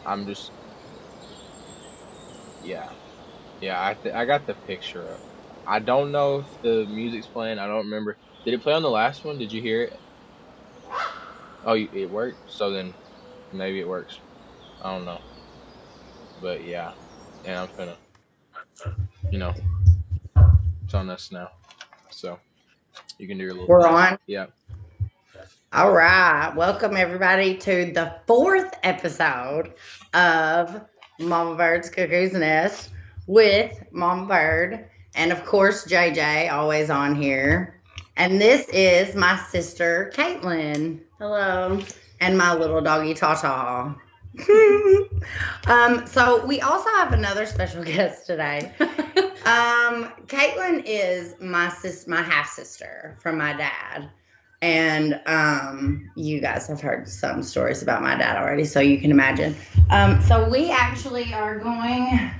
I'm just yeah. Yeah, I got the picture up. I don't know if the music's playing. I don't remember. Did it play on the last one? Did you hear it? Oh, it worked. So then maybe it works. I don't know. But yeah, and I'm finna, you know, it's on us now. So you can do your little We're thing. on. Yeah. All right. Welcome, everybody, to the fourth episode of Mama Bird's Cuckoo's Nest with Mama Bird. And of course, JJ, always on here. And this is my sister, Caitlin. Hello. And my little doggy, Tata. So we also have another special guest today. Caitlin is my half sister from my dad. And you guys have heard some stories about my dad already, so you can imagine. So we actually are going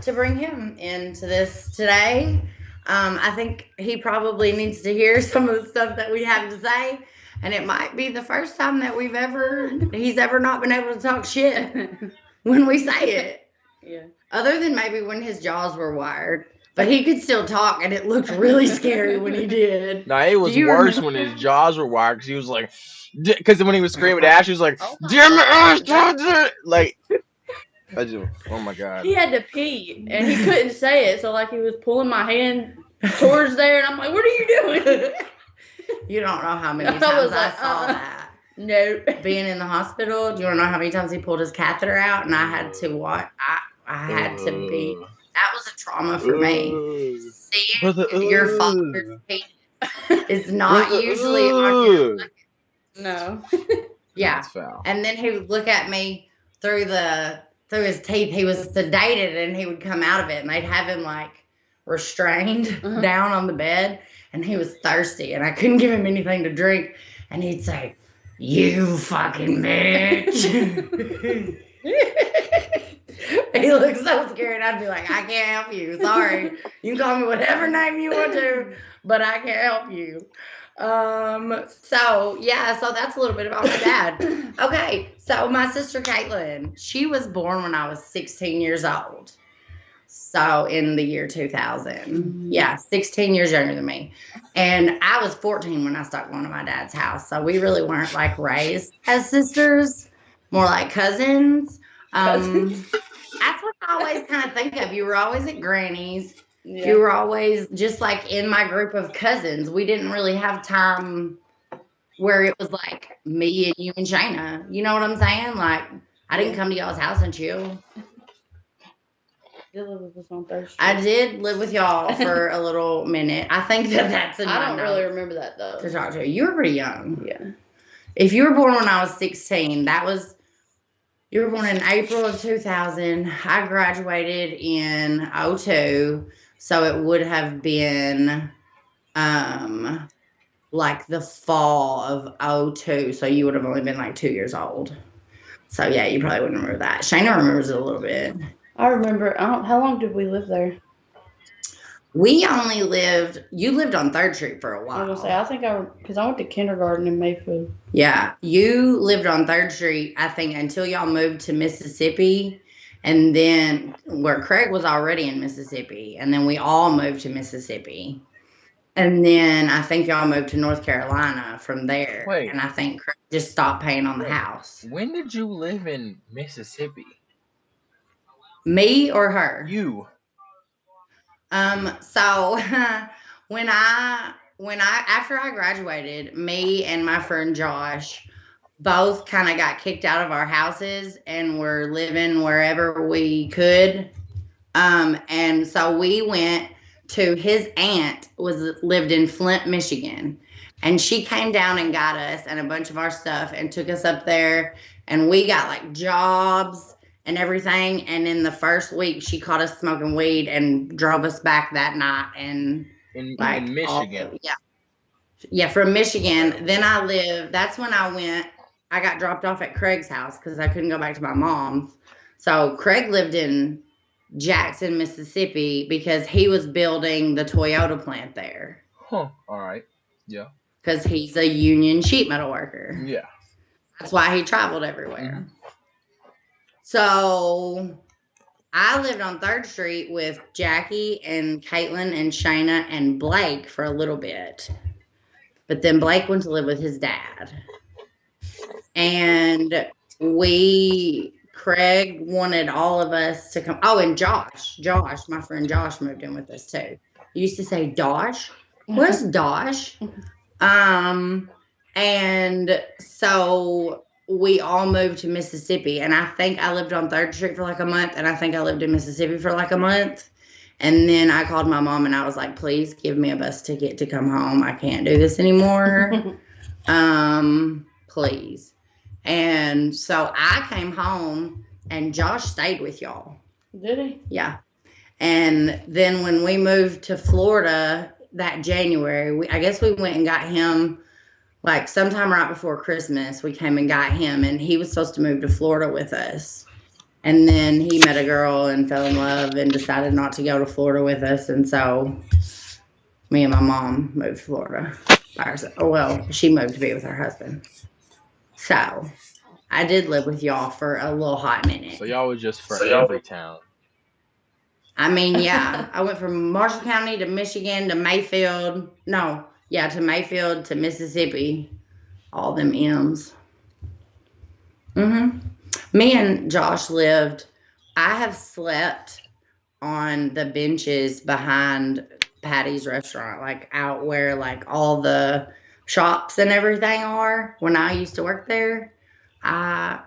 to bring him into this today. I think he probably needs to hear some of the stuff that we have to say, and it might be the first time that he's ever not been able to talk shit when we say it. Yeah. Other than maybe when his jaws were wired. But he could still talk, and it looked really scary when he did. Now it Do was you worse remember when his that? jaws were wired because he was like, because when he was screaming at Ash, he was like, Oh my "Damn it, god. Ash, like I just, oh my god. He had to pee and he couldn't say it, so like he was pulling my hand towards there and I'm like, what are you doing? You don't know how many I times was I like, saw that. Nope. Being in the hospital, do you want to know how many times he pulled his catheter out and I had to watch? I had to be. That was a trauma for me. Brother, Seeing your father's penis is not brother, usually on your. No. Yeah. that's foul. And then he would look at me through his teeth. He was sedated and he would come out of it and they'd have him like restrained Uh-huh. down on the bed and he was thirsty and I couldn't give him anything to drink and he'd say, "You fucking bitch." He looked so scared. I'd be like, "I can't help you. Sorry. You can call me whatever name you want to, but I can't help you." So yeah, so that's a little bit about my dad. Okay, so my sister Caitlin, she was born when I was 16 years old. So in the year 2000. Yeah, 16 years younger than me. And I was 14 when I started going to my dad's house. So we really weren't like raised as sisters, more like cousins. Cousins. That's what I always kind of think of. You were always at Granny's. You Yeah. were always just like in my group of cousins. We didn't really have time where it was like me and you and Shayna. You know what I'm saying? Like I didn't Yeah. come to y'all's house and chill. You live with us on Third I Street. did live with y'all for a little minute. I think that that's in I my don't really notes remember that though. to talk to you. You were pretty young. Yeah. If you were born when I was 16, you were born in April of 2000. I graduated in '02, so it would have been um like the fall of '02. So you would have only been like 2 years old. So yeah, you probably wouldn't remember that. Shayna remembers it a little bit. I remember. How long did we live there? You lived on 3rd Street for a I was gonna say, while. I think because I went to kindergarten in Mayfield. Yeah, you lived on 3rd Street, I think, until y'all moved to Mississippi. And then where Craig was already in Mississippi. And then we all moved to Mississippi. And then I think y'all moved to North Carolina from there. Wait, And I think Craig just stopped paying on the wait. house. When did you live in Mississippi? Me or her? You. So after I graduated, me and my friend Josh both kind of got kicked out of our houses and were living wherever we could. And so we went to his aunt was lived in Flint, Michigan. And she came down and got us and a bunch of our stuff and took us up there and we got like jobs and everything. And in the first week she caught us smoking weed and drove us back that night and like In Michigan. yeah, from Michigan. Then that's when I got dropped off at Craig's house because I couldn't go back to my mom's. So Craig lived in Jackson, Mississippi because he was building the Toyota plant there Huh. All right. Yeah. because he's a union sheet metal worker. Yeah. That's why he traveled everywhere. So I lived on Third Street with Jackie and Caitlin and Shayna and Blake for a little bit. But then Blake went to live with his dad. And Craig wanted all of us to come. Oh, and Josh, my friend Josh moved in with us too. He used to say, Dosh, where's Dosh? Um, and so we all moved to Mississippi. And I think I lived on Third Street for like a month. And I think I lived in Mississippi for like a month. And then I called my mom and I was like, please give me a bus ticket to come home. I can't do this anymore. Please. And so I came home and Josh stayed with y'all. Did he? Yeah. And then when we moved to Florida that January, I guess we went and got him like sometime right before Christmas. We came and got him, and he was supposed to move to Florida with us. And then he met a girl and fell in love and decided not to go to Florida with us. And so me and my mom moved to Florida by ourselves. Oh, well, she moved to be with her husband. So I did live with y'all for a little hot minute. So y'all was just for every town. I mean, yeah, I went from Marshall County to Michigan to Mayfield. No, yeah, to Mayfield to Mississippi. All them M's. Me and Josh lived. I have slept on the benches behind Patty's restaurant, like out where like all the shops and everything are. When I used to work there, I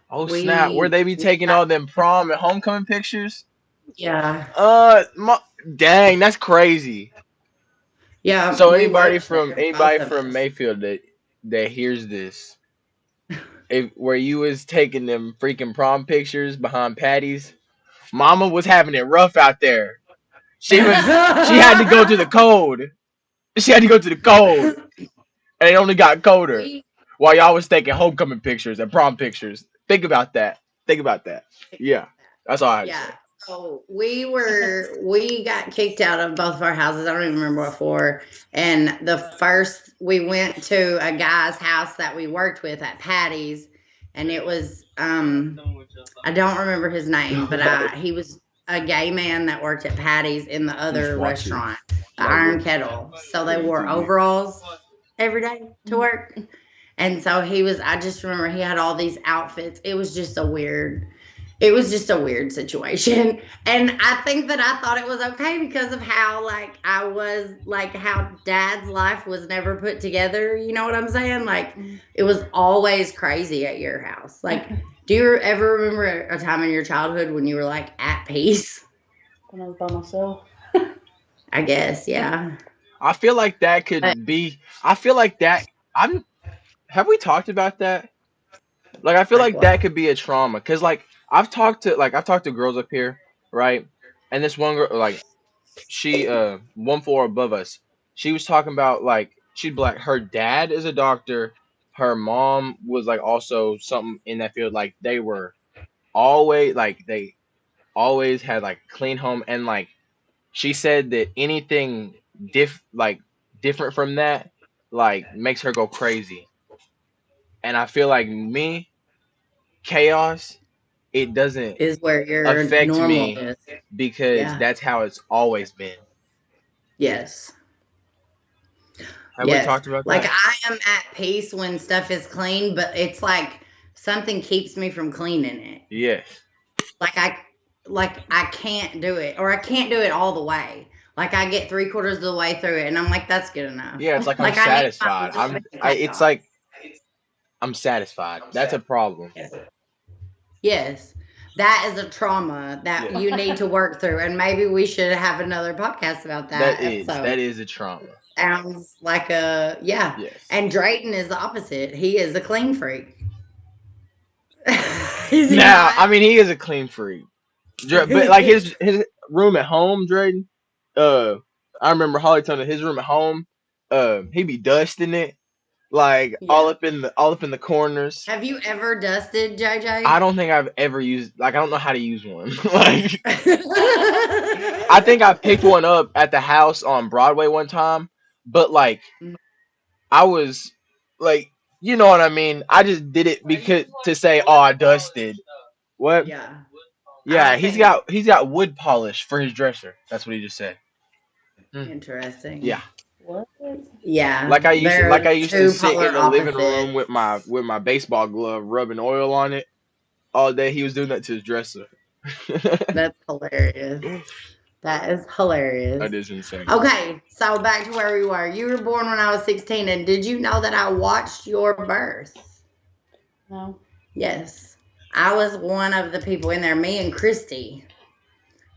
Oh snap! Where we they be taking all them prom and homecoming pictures? yeah My, dang, that's crazy. yeah So we worked there, both anybody of from us. Mayfield that hears this, if where you was taking them freaking prom pictures behind Patty's, Mama was having it rough out there. She had to go to the code. She had to go to the code, and it only got colder we while y'all was taking homecoming pictures and prom pictures. Think about that. Think about that. Yeah, that's all I had to Yeah. say. So we got kicked out of both of our houses. I don't even remember what for. And the first we went to a guy's house that we worked with at Patty's, and it was I don't remember his name, but he was a gay man that worked at Patty's in the He's other watching restaurant, the like Iron Kettle. So they watching wore TV. overalls every day to work. And so I just remember he had all these outfits. It was just a weird situation. And I think that I thought it was okay because of how, like, I was, like, how dad's life was never put together. You know what I'm saying? Like, it was always crazy at your house. Like, do you ever remember a time in your childhood when you were, like, at peace? When I was by myself. I guess, yeah. I feel like that But, could be. I feel like that. I'm. Have we talked about that? Like, I feel like, like that what? could be a trauma. Cause like I've talked to girls up here, right? And this one girl, like she one floor above us, she was talking about like she's black. Her dad is a doctor. Her mom was like also something in that field. Like they always had like a clean home, and like she said that anything different from that like makes her go crazy. And I feel like me, chaos, it doesn't Is where your affect normal me is. because Yeah. that's how it's always been. Yes. Have we Yes. talked about Like that? I am at peace when stuff is clean, but it's like something keeps me from cleaning it. Yes. Like I can't do it or I can't do it all the way. Like I get 3/4 of the way through it and I'm like, that's good enough. Yeah, it's like I'm Like I need my satisfied. little bit of It's chaos. like I'm satisfied. That's a problem. Yes. Yes. That is a trauma that Yeah. you need to work through. And maybe we should have another podcast about that That episode. is a trauma. Sounds like yeah. Yes. And Drayton is the opposite. He is a clean freak. Is he Now, not? I mean, he is a clean freak, but like his room at home, Drayden. Uh, I remember Holly telling me his room at home. He be dusting it like Yeah. all up in the corners. Have you ever dusted, I JJ? don't think I've ever used like I don't know how to use one. Like I think I picked one up at the house on Broadway one time, but like I was like, you know what I mean? I just did it because to say, "Oh, I dusted." What? Yeah. Yeah, I think he's got wood polish for his dresser. That's what he just said. Hmm. interesting. Yeah. What? Yeah, Like they're I used to two sit in polar the living opposites. room with my baseball glove rubbing oil on it all day. He was doing that to his dresser. That's hilarious. That is hilarious. That is insane. Okay, so back to where we were. You were born when I was 16, and did you know that I watched your birth? No. Yes. I was one of the people in there. Me and Christy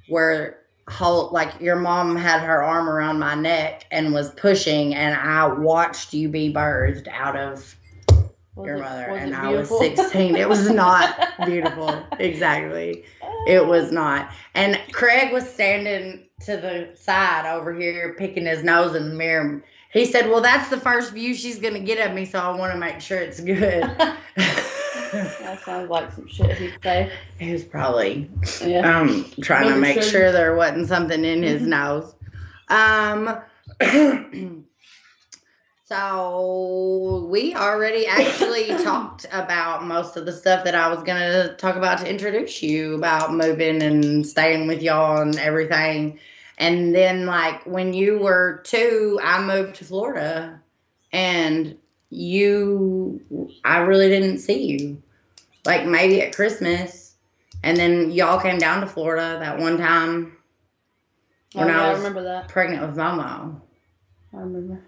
were whole, like your mom had her arm around my neck and was pushing, and I watched you be birthed out of your mother, Was and it I was beautiful? 16. It was not beautiful. Exactly. It was not. And Craig was standing to the side over here picking his nose in the mirror. He said, "Well, that's the first view she's going to get of me, so I want to make sure it's good." That sounds like some shit he'd say. He was probably Yeah. trying to Maybe make shouldn't. sure there wasn't something in his nose. Um So we already actually talked about most of the stuff that I was gonna talk about to introduce you about moving and staying with y'all and everything. And then like when you were 2, I moved to Florida and I really didn't see you. Like maybe at Christmas. And then y'all came down to Florida that one time Oh when yeah, I I was remember that. pregnant with Momo. I remember.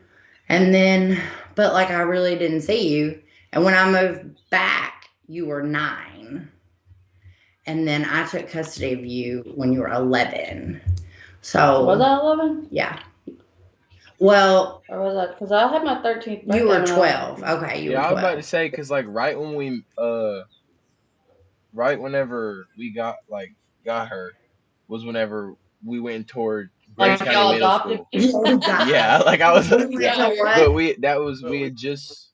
And then, but like I really didn't see you. And when I moved back, you were 9. And then I took custody of you when you were 11. Was So, I 11? yeah. Well, Or was that? Because I had my 13th birthday you were when I was 12. 11. Okay, you were Yeah, I was about to 12. say because like right whenever we got her was whenever we went toward Graves Like County y'all Middle adopted School. me? Oh, God. Yeah, like I was We went yeah, to Yeah. what? but we had just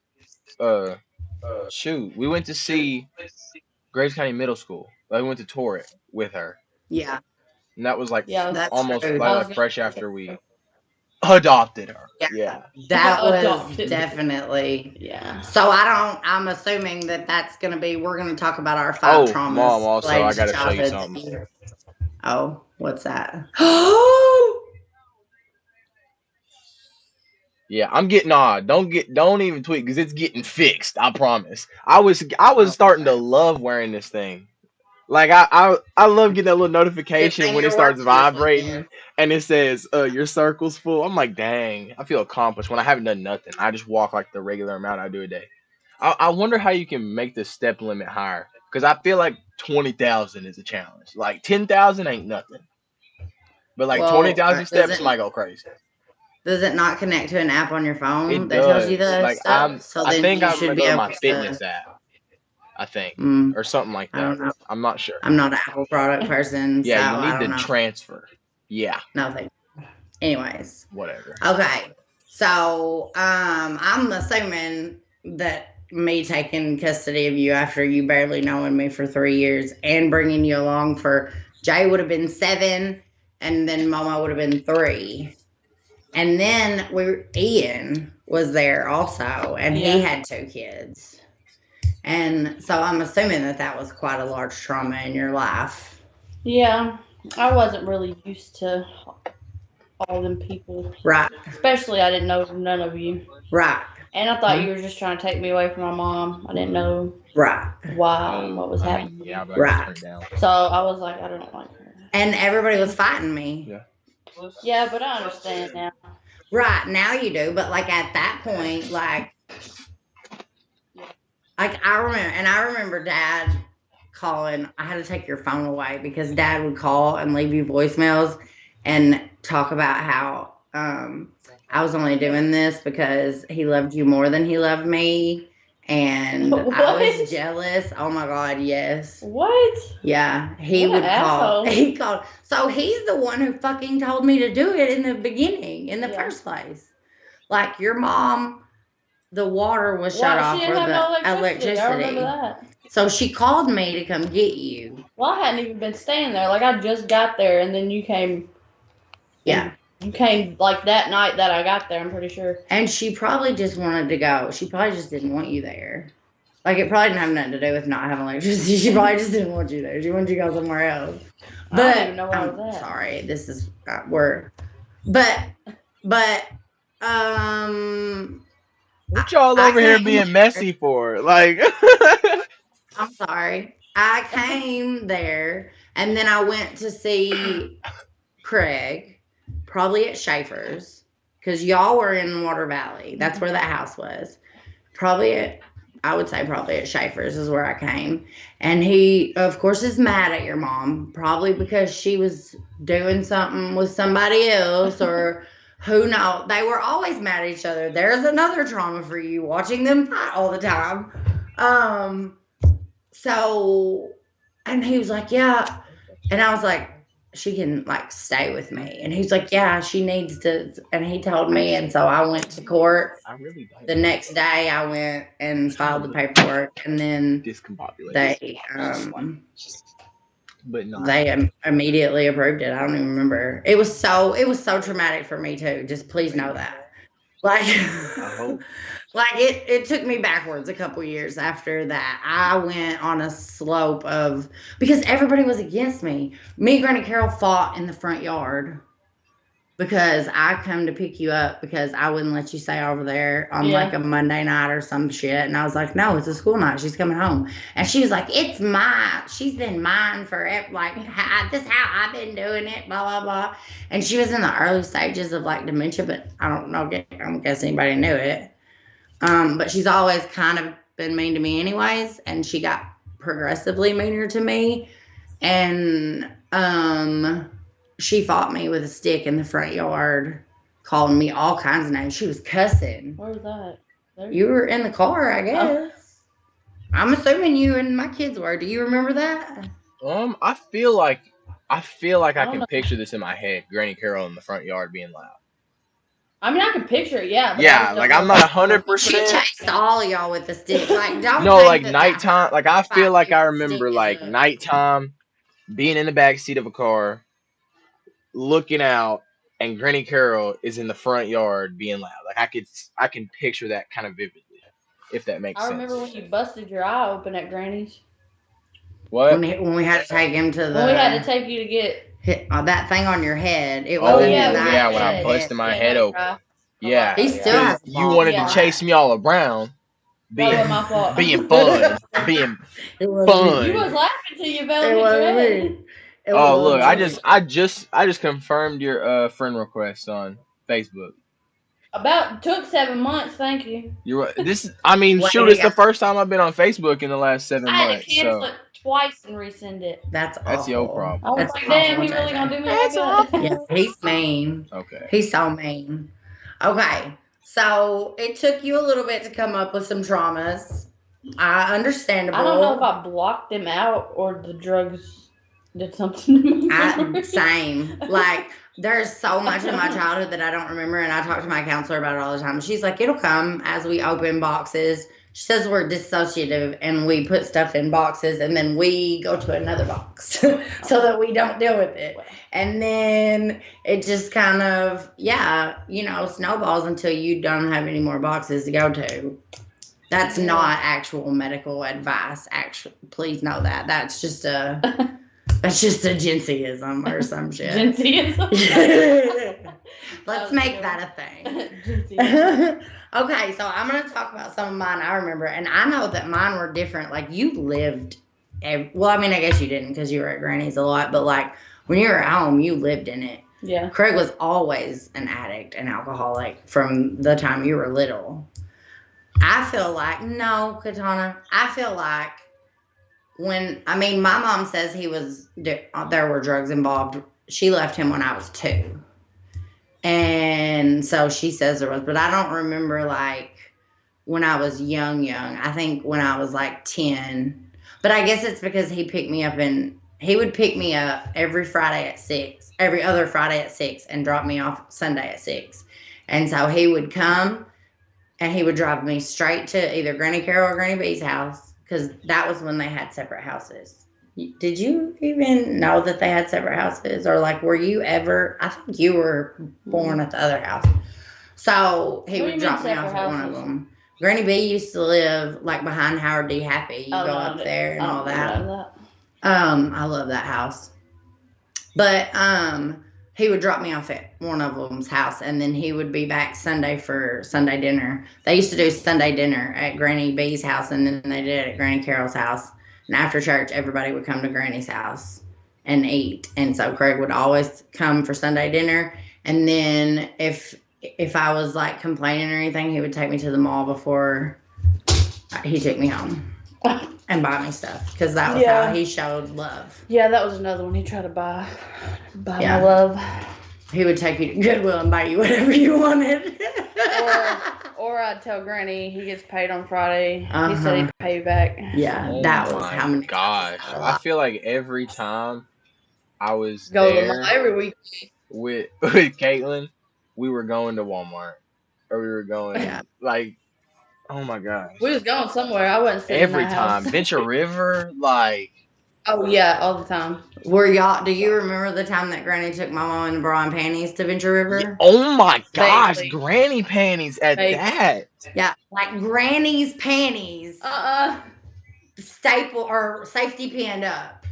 shoot we went to see Graves County Middle School. Like, we went to tour it with her, Yeah, and that was like Yeah, that's almost true. I was like gonna fresh say. after we adopted her. Yeah, Yeah. that was Adopted. definitely. Yeah. So I'm assuming that that's going to be, we're going to talk about our 5 Oh, mom, traumas also I related to gotta show you childhood. something. Oh, what's that? Yeah, I'm getting odd. Don't even tweet because it's getting fixed. I promise. I was Oh, starting to okay. love wearing this thing. Like I love getting that little Good notification thing when it you're starts working this vibrating weekend. and it says your circle's full. I'm like, dang, I feel accomplished when I haven't done nothing. I just walk like the regular amount I do a day. I wonder how you can make the step limit higher because I feel like 20,000 is a challenge. Like 10,000 ain't nothing, but like Well, 20,000 steps might go crazy. does it not connect to an app on your phone It that tells you does. the Like stuff? So I then think you I'm should gonna be go to able my to. fitness app. I think Mm, or something like I that. don't know. I'm not sure. I'm not an Apple product person, Yeah, so you I need don't to know. transfer. Yeah, Nothing. Anyways, whatever. okay. So I'm assuming that me taking custody of you after you barely knowing me for 3 years and bringing you along for Jay would have been 7, and then Mama would have been 3. And then Ian was there also, and he Yeah. had 2 kids. And so I'm assuming that that was quite a large trauma in your life. Yeah. I wasn't really used to all them people. Right, Especially I didn't know none of you. right, And I thought you were just trying to take me away from my mom. I didn't know right, why and Oh, what was I mean, happening. yeah, but I can right. turn it down. So I was like, I don't like her. And everybody was fighting me. Yeah. Yeah, but I understand now. Right, now you do, but like at that point, like I remember Dad calling. I had to take your phone away because Dad would call and leave you voicemails and talk about how I was only doing this because he loved you more than he loved me, and I was What? jealous. Oh my God, yes. What? Yeah, he What an would call. asshole. He called. So he's the one who fucking told me to do it in the beginning, in the Yeah. first place. Like your mom, the water was shut Why? She off didn't or have the no electricity. I remember electricity. that. So she called me to come get you. Well, I hadn't even been staying there. Like I just got there, and then you came, Yeah. and you came like that night that I got there. I'm pretty sure. And she probably just wanted to go. She probably just didn't want you there. Like, it probably didn't have nothing to do with not having electricity. She probably just didn't want you there. She wanted you to go somewhere else. I don't But even know where I was I'm at. sorry. This is but but What y'all I over here came being there. messy for? Like, I'm sorry. I came there, and then I went to see Craig, probably at Schaefer's, because y'all were in Water Valley. That's where that house was. Probably at, I would say probably at Schaefer's is where I came. And he, of course, is mad at your mom, probably because she was doing something with somebody else or who knows. They were always mad at each other. There's another trauma for you, watching them fight all the time. Um, so, and he was like, yeah. And I was like, she can like stay with me. And he's like, yeah, she needs to. And he told me. And so I went to court. I really don't The next day I went and filed the paperwork. And then discombobulated. they, But no, immediately approved it. I don't even remember. It was so traumatic for me too. Just please know that. Like, I hope. like it took me backwards a couple years after that. I went on a slope of because everybody was against me. Me and Granny Carol fought in the front yard because I come to pick you up because I wouldn't let you stay over there on like a Monday night or some shit. And I was like, no, it's a school night. She's coming home. And she was like, it's mine. She's been mine forever. Like, this is how I've been doing it, blah, blah, blah. And she was in the early stages of like dementia, but I don't know. I don't guess anybody knew it. But she's always kind of been mean to me anyways. And she got progressively meaner to me. And, she fought me with a stick in the front yard, calling me all kinds of names. She was cussing. Where was that? There? You were in the car, I guess. Oh. I'm assuming you and my kids were. Do you remember that? I feel like I I don't can know. picture this in my head. Granny Carol in the front yard being loud. I mean, I can picture it, yeah. But I Yeah, just don't like know I'm not if I- 'She 100%. chased all of y'all with the stick. Like, don't No, think like that nighttime. Like I feel fight like I with the stick remember is like a. nighttime being in the back seat of a car, looking out, and Granny Carol is in the front yard being loud. Like I can picture that kind of vividly, if that makes I sense. remember when you busted your eye open at Granny's. What? When we had to take him to When we had to the take you to get. that thing on your head, it Oh, wasn't yeah, his it Oh was eye. your yeah, It when was I his head. head. busted my Yeah, head that open. dry. Yeah, He still because has a you bald wanted to Yeah. spot. chase me all around, That being wasn't my fault. being fun, being It wasn't me. You fun. was laughing till you fell It and hit your wasn't head. me. It Oh wasn't look, me. I just confirmed your friend request on Facebook. About took 7 months, thank you. You're right. I mean, Wait, shoot, he it's the got, first time I've been on Facebook in the last seven I had to months. cancel So it twice and resend it. that's that's your awful. problem. I was That's like, awful, damn, he really JJ. gonna do me like That's that? Yeah, awful. he's mean. Okay. He's so mean. Okay, so it took you a little bit to come up with some traumas. I don't know if Understandable. I blocked them out or the drugs did something to my memory. Same. Like, there's so much in my childhood that I don't remember, and I talk to my counselor about it all the time. She's like, it'll come as we open boxes. She says we're dissociative and we put stuff in boxes and then we go to another box so that we don't deal with it. And then it just kind of, snowballs until you don't have any more boxes to go to. That's not actual medical advice. Actually, please know that. That's just a jinxieism or some shit. Jinxieism. Let's make that a thing. Jinxieism. Okay, so I'm going to talk about some of mine I remember. And I know that mine were different. Like, you lived, well, I mean, I guess you didn't because you were at Granny's a lot. But, like, when you were at home, you lived in it. Yeah. Craig was always an addict and alcoholic from the time you were little. I feel like, no, Katana, I feel like my mom says there were drugs involved. She left him when I was 2. And so she says there was, but I don't remember like when I was young. I think when I was like 10. But I guess it's because he would pick me up every Friday at 6, every other Friday at 6 and drop me off Sunday at 6. And so he would come and he would drive me straight to either Granny Carol or Granny B's house because that was when they had separate houses. Did you even know that they had separate houses? Or, like, were you ever... I think you were born at the other house. So he would drop me off at one of them. Granny B used to live like behind Howard D. Happy. You Oh go no, up there and I all don't know that. that. I love that house. But he would drop me off at one of them's house, and then he would be back Sunday for Sunday dinner. They used to do Sunday dinner at Granny B's house, and then they did it at Granny Carol's house. And after church, everybody would come to Granny's house and eat. And so Craig would always come for Sunday dinner. And then if I was like complaining or anything, he would take me to the mall before he took me home and buy me stuff because that was how he showed love. Yeah, that was another one. He tried to buy Yeah. my love. He would take you to Goodwill and buy you whatever you wanted. Or I'd tell Granny he gets paid on Friday. He said he'd pay you back. Yeah, Oh that was my how many. gosh. I feel like every time I was Go to the there mall every week. with Caitlin, we were going to Walmart. Or we were going Yeah. like, oh my gosh. We was going somewhere. I wasn't sitting Every in that time. house. Venture River, like, Oh yeah, all the time. Were y'all? Do you remember the time that Granny took my mom in bra and panties to Venture River? oh my gosh, Vaguely. granny panties at Vaguely. that. Yeah, like Granny's panties, staple or safety pinned up.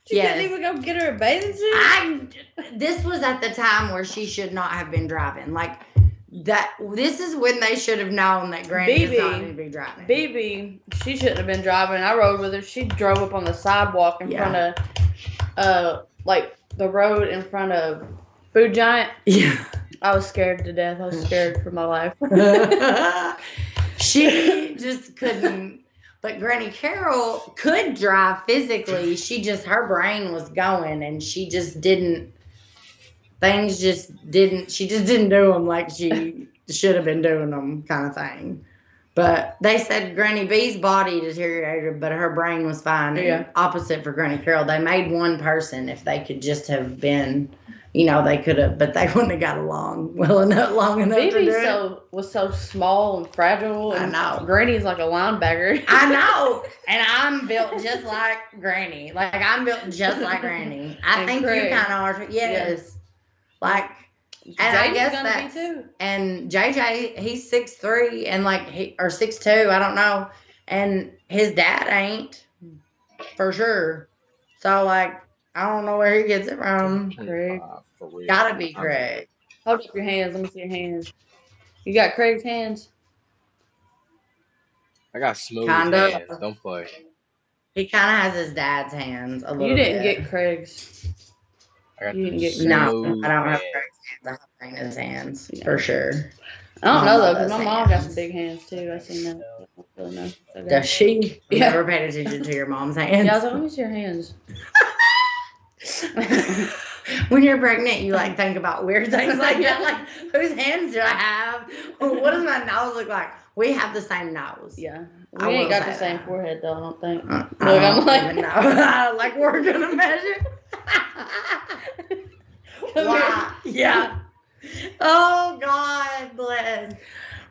She couldn't even go get her a bathing suit. This was at the time where she should not have been driving. Like that. This is when they should have known that Granny does not need to be driving. BB, she shouldn't have been driving. I rode with her. She drove up on the sidewalk in front of, like the road in front of Food Giant. Yeah. I was scared to death. I was scared for my life. She just couldn't. But Granny Carol could drive physically. Her brain was going, and she just didn't. Things just didn't. She just didn't do them like she should have been doing them, kind of thing. But they said Granny B's body deteriorated, but her brain was fine. Yeah. And opposite for Granny Carol, they made one person. If they could just have been, they could have, but they wouldn't have got along long enough to do it. Was so small and fragile. And I know. Granny's like a linebacker. I know. And I'm built just like Granny. Like, I'm built just like Granny. I think Craig. You kind of are. Yes. Like, and I guess that's, too. And JJ, he's 6'3" and or 6'2", I don't know. And his dad ain't, for sure. So, like, I don't know where he gets it from. Craig. Gotta be Craig. Hold up your hands. Let me see your hands. You got Craig's hands? I got smooth hands. Don't play. He kind of has his dad's hands a little bit. You didn't get Craig's. You didn't get Craig's. No, I don't have Craig's hands. I have Raina's hands, for sure. I don't know, though, because my mom got some big hands, too. I seen that. I don't really know. Okay. Does she? You never paid attention to your mom's hands? Yeah, I was like, let me see your hands. When you're pregnant, you think about weird things like that. Like, whose hands do I have? What does my nose look like? We have the same nose. Yeah. We ain't got the same forehead, though, I don't think. Look, I'm like, like we're going to measure. Wow. Yeah. Oh, God bless.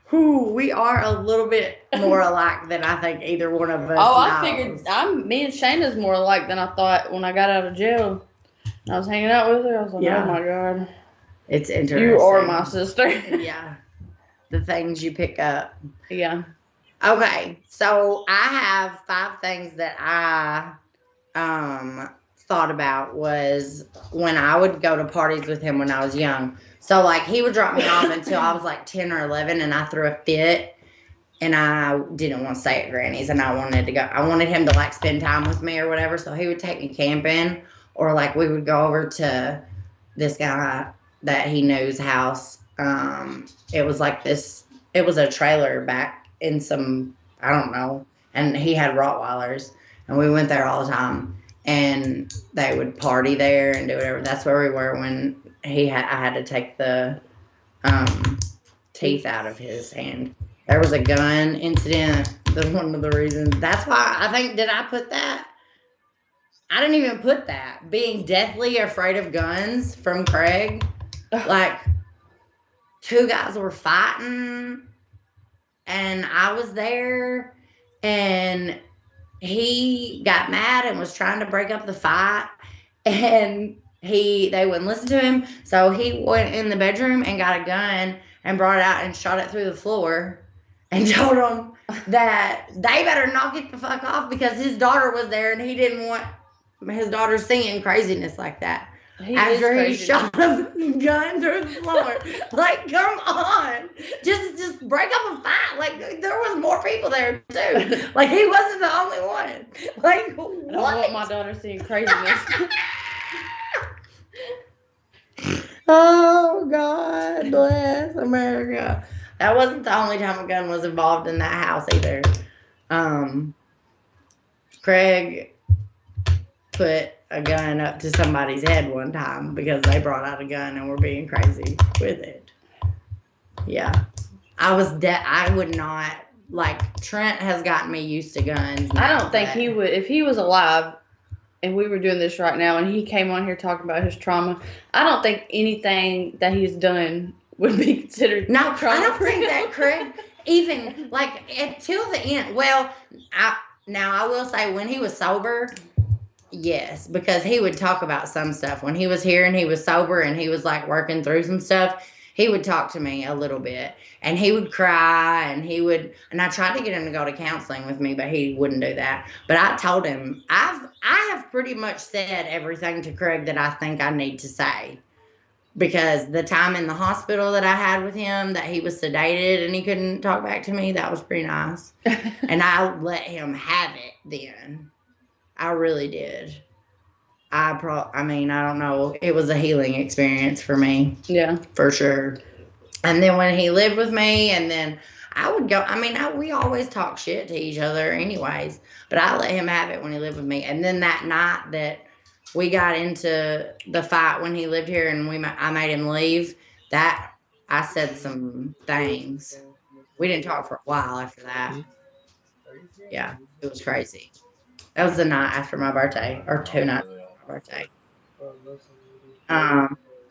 Whew, we are a little bit more alike than I think either one of us. I figured me and Shayna's more alike than I thought when I got out of jail. I was hanging out with her. I was like, oh my God. It's interesting. You are my sister. Yeah. The things you pick up. Yeah. Okay. So I have 5 things that I thought about was when I would go to parties with him when I was young. So he would drop me off until I was 10 or 11 and I threw a fit and I didn't want to stay at Granny's and I wanted to go. I wanted him to spend time with me or whatever. So he would take me camping or we would go over to this guy that he knew's house. It was it was a trailer back in some, I don't know. And he had Rottweilers and we went there all the time and they would party there and do whatever. That's where we were when I had to take the teeth out of his hand. There was a gun incident. That's one of the reasons. That's why I think, did I put that? I didn't even put that. Being deathly afraid of guns from Craig. 2 guys were fighting and I was there and he got mad and was trying to break up the fight and they wouldn't listen to him. So he went in the bedroom and got a gun and brought it out and shot it through the floor and told him that they better knock it the fuck off because his daughter was there and he didn't want his daughter seeing craziness like that. After he shot a gun through the floor. Like, come on. Just break up a fight. Like, there was more people there, too. Like, he wasn't the only one. Like, what? I don't want my daughter seeing craziness. Oh, God bless America. That wasn't the only time a gun was involved in that house either. Craig put a gun up to somebody's head one time because they brought out a gun and were being crazy with it. Yeah. I would not, like, Trent has gotten me used to guns. I don't think he would, if he was alive and we were doing this right now and he came on here talking about his trauma, I don't think anything that he's done would be considered trauma. I don't think that Craig, even, like, until the end. Well, I will say when he was sober, yes, because he would talk about some stuff. When he was here and he was sober and he was like working through some stuff, he would talk to me a little bit and he would cry and I tried to get him to go to counseling with me, but he wouldn't do that. But I told him, I have pretty much said everything to Craig that I think I need to say. Because the time in the hospital that I had with him, that he was sedated and he couldn't talk back to me, that was pretty nice. And I let him have it then. I really did. I don't know. It was a healing experience for me. Yeah. For sure. And then when he lived with me, and then I would go, we always talk shit to each other anyways, but I let him have it when he lived with me. And then that night that we got into the fight when he lived here and I made him leave, that I said some things. We didn't talk for a while after that. Yeah, it was crazy. That was the night after my birthday, or 2 nights after my birthday.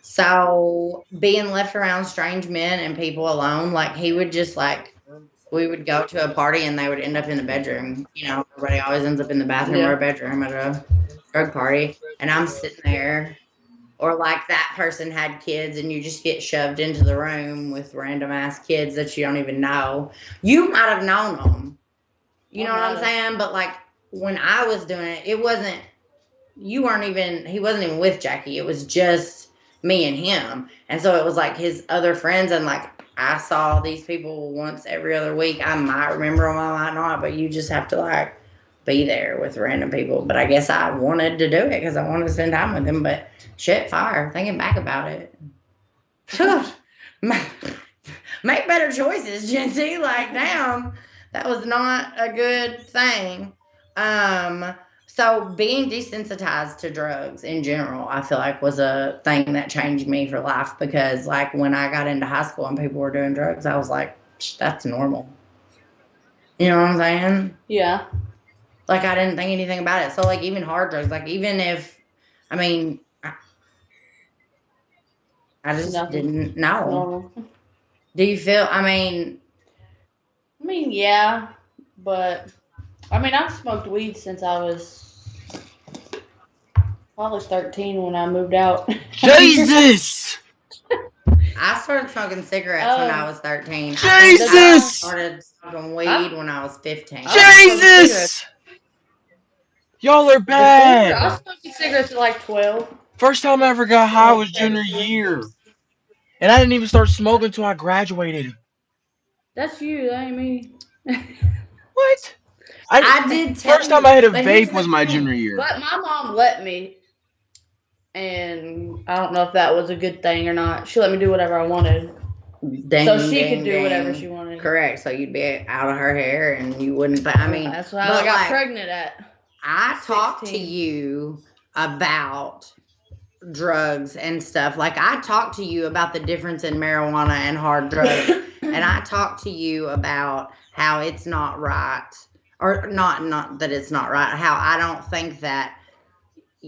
So being left around strange men and people alone, like he would just like, we would go to a party and they would end up in the bedroom. You know, everybody always ends up in the bathroom or a bedroom at a drug party. And I'm sitting there, or like that person had kids and you just get shoved into the room with random ass kids that you don't even know. You might have known them. You know what I'm saying? But like when I was doing it, he wasn't even with Jackie. It was just me and him. And so it was like his other friends, and like I saw these people once every other week. I might remember them, I might not, but you just have to like be there with random people. But I guess I wanted to do it because I wanted to spend time with them. But shit, fire. Thinking back about it. Make better choices, Jency. Like, damn, that was not a good thing. So being desensitized to drugs in general, I feel like was a thing that changed me for life, because like when I got into high school and people were doing drugs, I was like, that's normal. You know what I'm saying? Yeah. Like I didn't think anything about it. So like even hard drugs, like even if, I just didn't know. Normal. Do you feel, yeah, but I've smoked weed since I was probably 13 when I moved out. Jesus! I started smoking cigarettes when I was 13. Jesus! I started smoking weed when I was 15. Jesus! Y'all are bad! I was smoking cigarettes at like 12. First time I ever got high was junior year. And I didn't even start smoking until I graduated. That's you, that ain't me. What? I did tell First time I hit a vape was my junior year. But my mom let me, and I don't know if that was a good thing or not. She let me do whatever I wanted. So she could do whatever she wanted. Correct. So you'd be out of her hair and you wouldn't, but that's how I got pregnant at. I talked to you about drugs and stuff. Like I talked to you about the difference in marijuana and hard drugs. And I talked to you about how it's not right, or not that it's not right, how I don't think that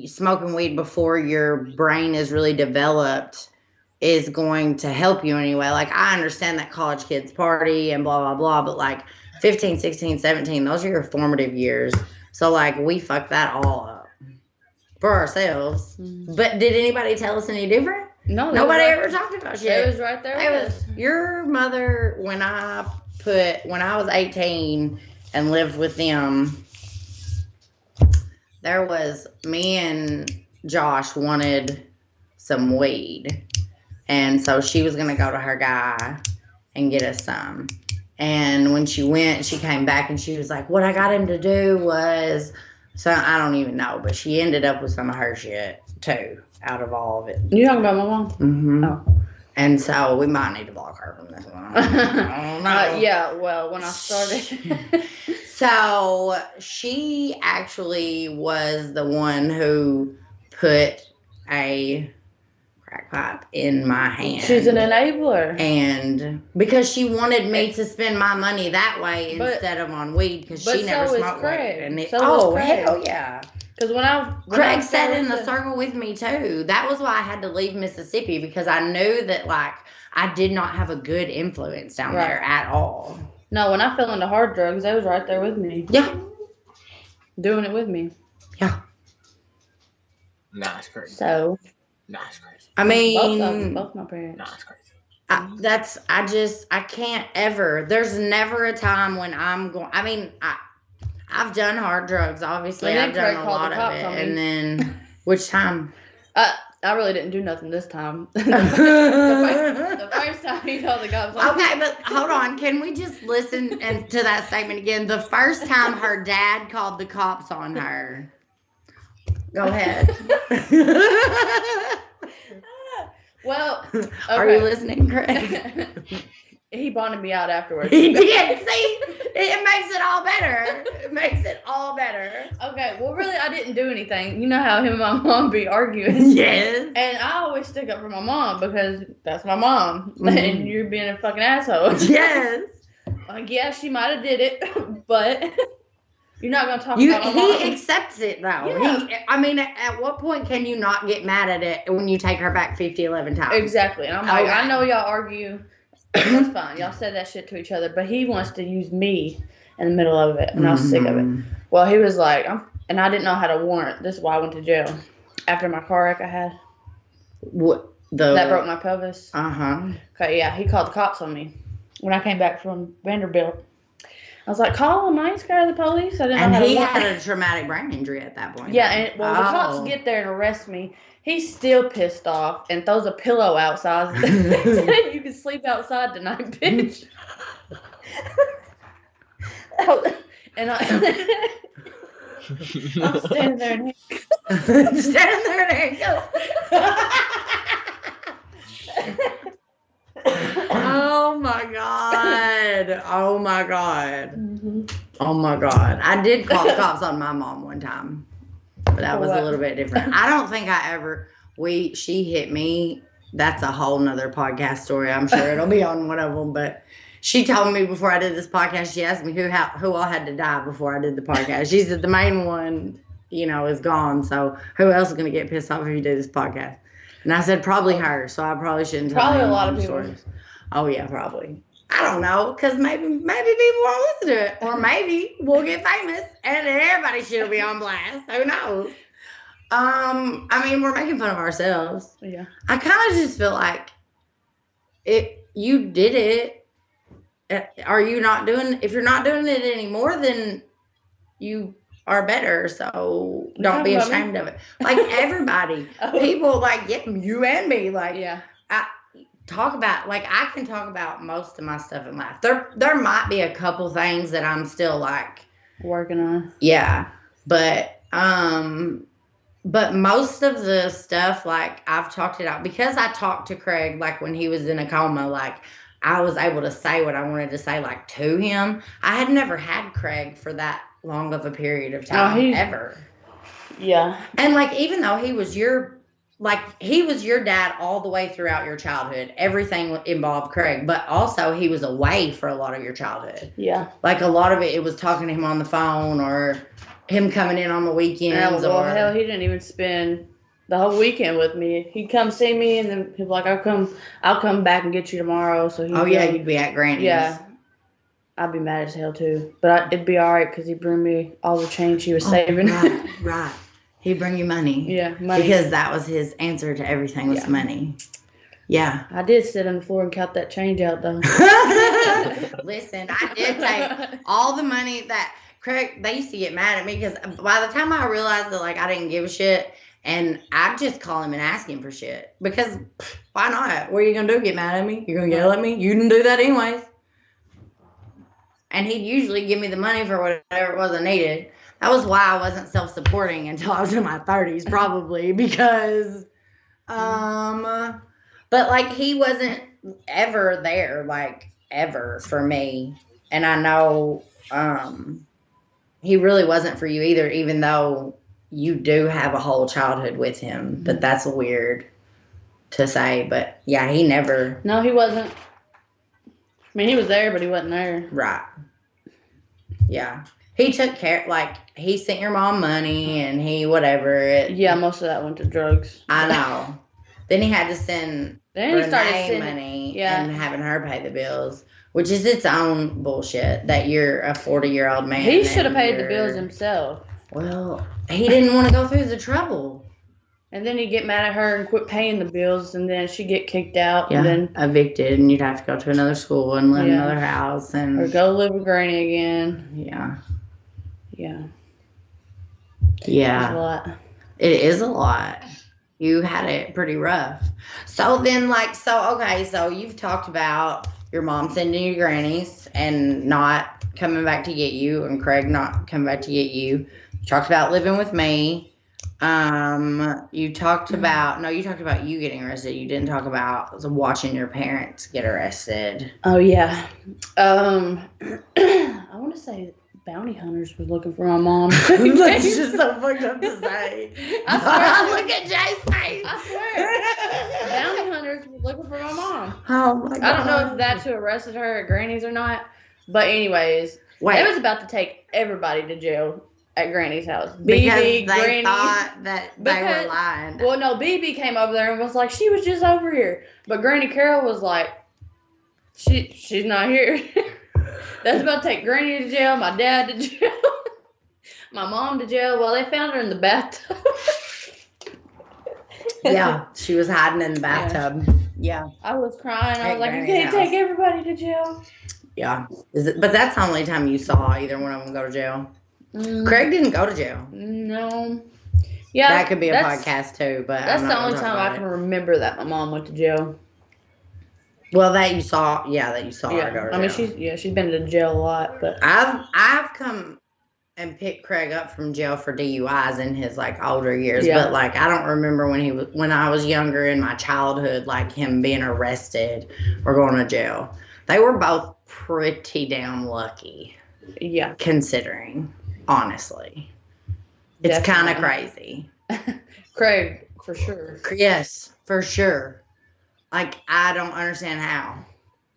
smoking weed before your brain is really developed is going to help you anyway. Like I understand that college kids party and blah, blah, blah, but like 15, 16, 17, those are your formative years. So like we fucked that all up for ourselves. But did anybody tell us any different? No, Nobody ever talked about shit. It was right there. It was your mother when I was 18 and lived with them. There was me and Josh wanted some weed, and so she was gonna go to her guy and get us some. And when she went, she came back and she was like, "What I got him to do was." So I don't even know, but she ended up with some of her shit too, out of all of it. You talking about my mom? Mm-hmm. Oh. And so we might need to block her from this one. I don't know. Yeah, well, when I started. So she actually was the one who put a crack pipe in my hand. She's an enabler. And because she wanted me to spend my money that way instead of on weed, because she never smoked weed. And hell yeah. Because when Craig sat in the circle with me too. That was why I had to leave Mississippi, because I knew that like I did not have a good influence down there at all. No, when I fell into hard drugs, they was right there with me. Yeah. Doing it with me. Yeah. Nah, it's crazy. So. Nah, it's crazy. I mean, both my parents. Nah, it's crazy. I can't ever. There's never a time when I'm going. I mean, I've done hard drugs. Obviously, I've done a lot of it. And then, which time? I really didn't do nothing this time. the first time he told the cops. Okay, but hold on. Can we just listen to that statement again? The first time her dad called the cops on her. Go ahead. Well, okay. Are you listening, Craig? He bonded me out afterwards. He did. See, it makes it all better. It makes it all better. Okay, well, really, I didn't do anything. You know how him and my mom be arguing. Yes. And I always stick up for my mom because that's my mom. Mm-hmm. And you're being a fucking asshole. Yes. Like, yeah, she might have did it, but you're not going to talk about my mom. He accepts it, though. Yeah. I mean, at what point can you not get mad at it when you take her back 11 times? Exactly. And I'm like, I know y'all argue. That's fine. Y'all said that shit to each other, but he wants to use me in the middle of it, and I was sick of it. Well, he was like, and I didn't know how to warrant. This is why I went to jail after my car wreck I had. What? That broke my pelvis. Uh-huh. Okay, yeah, he called the cops on me when I came back from Vanderbilt. I was like, call him. I ain't scared of the police. I didn't know how to he had a traumatic brain injury at that point. Yeah, and the cops get there and arrest me. He's still pissed off and throws a pillow outside. You can sleep outside tonight, bitch. And I'm standing there and Oh my god. Oh my god. Mm-hmm. Oh my god. I did call the cops on my mom one time. But that was a little bit different. I don't think she hit me. That's a whole nother podcast story. I'm sure it'll be on one of them. But she told me before I did this podcast, she asked me who all had to die before I did the podcast. She said the main one, is gone. So who else is going to get pissed off if you do this podcast? And I said probably her. So I probably shouldn't tell probably a lot of people. Stories. Oh, yeah, probably. I don't know, because maybe people won't listen to it. Or maybe we'll get famous and everybody should be on blast. Who knows? I mean, we're making fun of ourselves. Yeah. I kind of just feel like you did it. Are you not doing, if you're not doing it anymore, then you are better. So don't be ashamed of it. Like everybody, people like you and me, like, yeah. I can talk about most of my stuff in life. There might be a couple things that I'm still like working on. Yeah. But most of the stuff, like I've talked it out because I talked to Craig, like when he was in a coma, like I was able to say what I wanted to say, like to him. I had never had Craig for that long of a period of time ever. Yeah. And like, even though he was your dad all the way throughout your childhood. Everything involved Craig, but also he was away for a lot of your childhood. Yeah. Like a lot of it was talking to him on the phone or him coming in on the weekends. Hell, he didn't even spend the whole weekend with me. He'd come see me and then he'd be like, I'll come back and get you tomorrow. So you'd be at Granny's. Yeah. I'd be mad as hell too. But it'd be all right because he'd bring me all the change he was saving. Right. He'd bring you money. Yeah, money. Because that was his answer to everything was money. Yeah. I did sit on the floor and count that change out, though. Listen, I did take all the money that Craig, they used to get mad at me because by the time I realized that, like, I didn't give a shit, and I'd just call him and ask him for shit. Because why not? What are you going to do? Get mad at me? You're going to yell at me? You didn't do that anyways. And he'd usually give me the money for whatever it was I needed. That was why I wasn't self-supporting until I was in my 30s, probably, because, but, like, he wasn't ever there, like, ever for me. And I know, he really wasn't for you either, even though you do have a whole childhood with him. But that's weird to say. But, yeah, he never. No, he wasn't. I mean, he was there, but he wasn't there. Right. Yeah. He took care, like, he sent your mom money and he whatever. Yeah, most of that went to drugs. I know. Then he had to send Then he started Renee sending money and having her pay the bills, which is its own bullshit that you're a 40-year-old man. He should have paid the bills himself. Well, he didn't want to go through the trouble. And then he'd get mad at her and quit paying the bills, and then she'd get kicked out. Yeah, and then evicted, and you'd have to go to another school and live in another house. Or go live with Granny again. Yeah. Yeah. Yeah. It's a lot. It is a lot. You had it pretty rough. So then, like, okay, so you've talked about your mom sending you grannies and not coming back to get you, and Craig not coming back to get you. You talked about living with me. You talked about you getting arrested. You didn't talk about watching your parents get arrested. Oh yeah. I want to say bounty hunters was looking for my mom. That's just so fucked up to say. I swear. Look at Jay's face. I swear. Bounty hunters was looking for my mom. Oh my god. I don't know if that's who arrested her at Granny's or not. But anyways, Wait. they was about to take everybody to jail at Granny's house. Because BB, they Granny. thought that they were lying. Well, no, BB came over there and was like, she was just over here. But Granny Carol was like, she's not here. That's about to take Granny to jail, my dad to jail, my mom to jail. Well, they found her in the bathtub. Yeah, she was hiding in the bathtub. Yeah. I was crying. I was like, Granny's you can't house. take everybody to jail. Yeah. But that's the only time you saw either one of them go to jail. Craig didn't go to jail. No. Yeah. That could be a podcast too, but that's the only time I can remember that my mom went to jail. Well, that you saw her go to jail. I mean, she's been to jail a lot, but I've come and picked Craig up from jail for DUIs in his like older years, but like I don't remember when I was younger in my childhood, like him being arrested or going to jail. They were both pretty damn lucky. Yeah, considering, honestly, it's kind of crazy. Craig, for sure. Yes, for sure. Like, I don't understand how.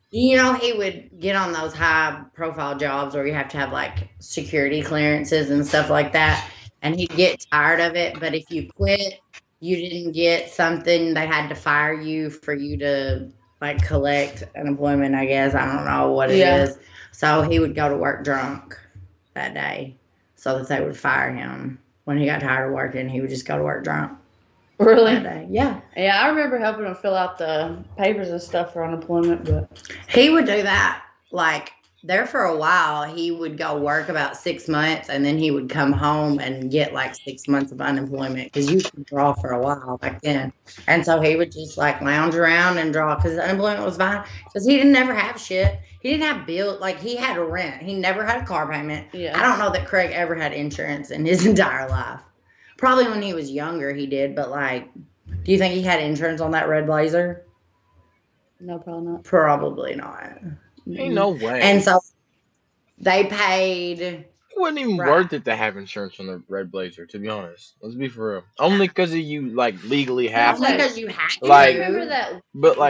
You know, he would get on those high-profile jobs where you have to have, like, security clearances and stuff like that, and he'd get tired of it. But if you quit, you didn't get something, they had to fire you for you to, like, collect unemployment, I guess. I don't know what it is. So he would go to work drunk that day so that they would fire him. When he got tired of working, he would just go to work drunk. Really? That day. Yeah. Yeah, I remember helping him fill out the papers and stuff for unemployment, but he would do that. Like, there for a while, he would go work about 6 months, and then he would come home and get like 6 months of unemployment because you could draw for a while back then. And so he would just like lounge around and draw because unemployment was fine because he didn't never have shit. He didn't have bills. Like, he had a rent. He never had a car payment. Yeah. I don't know that Craig ever had insurance in his entire life. Probably when he was younger he did, but like, do you think he had insurance on that red Blazer? No, probably not. Probably not. Ain't no way. And so they paid. It wasn't even worth it to have insurance on the red Blazer, to be honest. Let's be for real. Only because you like legally have Only to. because you have to. Like, remember that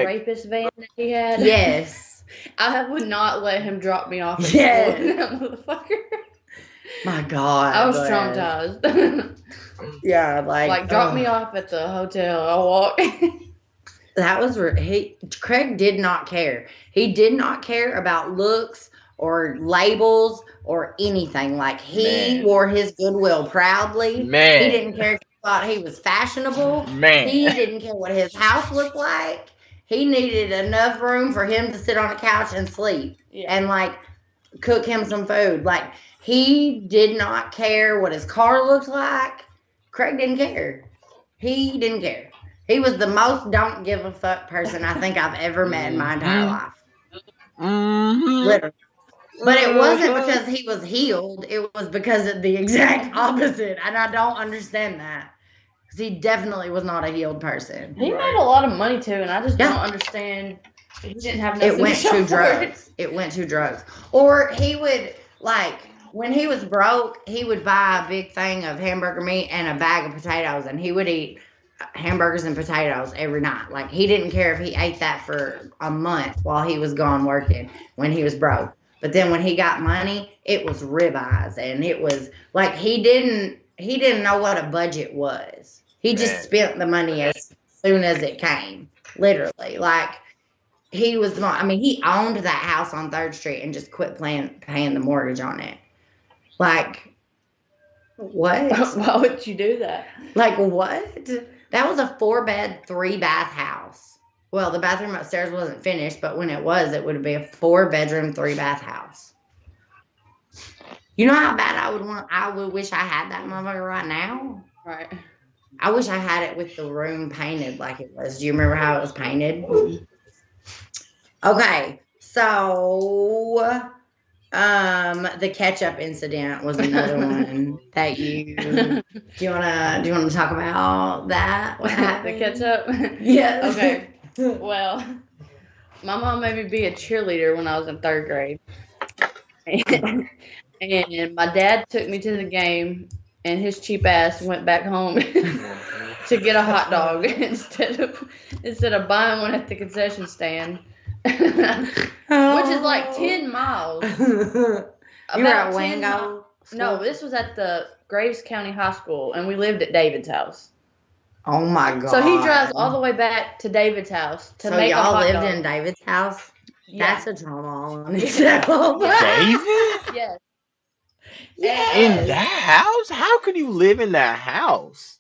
rapist van that he had? Yes. I would not let him drop me off at Yes. that motherfucker. My God. I was traumatized. Yeah, like drop me off at the hotel. I'll walk. That was Craig did not care. He did not care about looks or labels or anything. Like, he wore his Goodwill proudly. Man. He didn't care if thought he was fashionable. Man. He didn't care what his house looked like. He needed enough room for him to sit on a couch and sleep and like cook him some food. Like he did not care what his car looked like. Craig didn't care. He didn't care. He was the most don't give a fuck person I think I've ever met in my entire life. Literally. But it wasn't because he was healed. It was because of the exact opposite. And I don't understand that. Because he definitely was not a healed person. He made a lot of money too, and I just don't understand. He didn't have nothing. It went to drugs. It went to drugs. Or he would, like, when he was broke, he would buy a big thing of hamburger meat and a bag of potatoes, and he would eat hamburgers and potatoes every night. Like, he didn't care if he ate that for a month while he was gone working when he was broke. But then when he got money, it was ribeyes, and it was like he didn't know what a budget was. He just spent the money as soon as it came, literally. Like he was the I mean, he owned that house on 3rd Street and just quit paying the mortgage on it. Like what? Why would you do that? Like what? That was a 4-bed, 3-bath house. Well, the bathroom upstairs wasn't finished, but when it was, it would be a 4-bedroom, 3-bath house. You know how bad I would wish I had that motherfucker right now? Right. I wish I had it with the room painted like it was. Do you remember how it was painted? Okay, so the ketchup incident was another one that you do you wanna talk about that? What happened? The ketchup? Yes. Okay. Well, my mom made me be a cheerleader when I was in 3rd grade. And my dad took me to the game, and his cheap ass went back home to get a hot dog instead of buying one at the concession stand, which is like 10 miles. You were at Wango? No, this was at the Graves County High School, and we lived at David's house. Oh my God! So he drives all the way back to David's house to make a hot dog. So y'all lived in David's house? Yeah. That's a trauma on itself. David? Yes. In that house? How could you live in that house?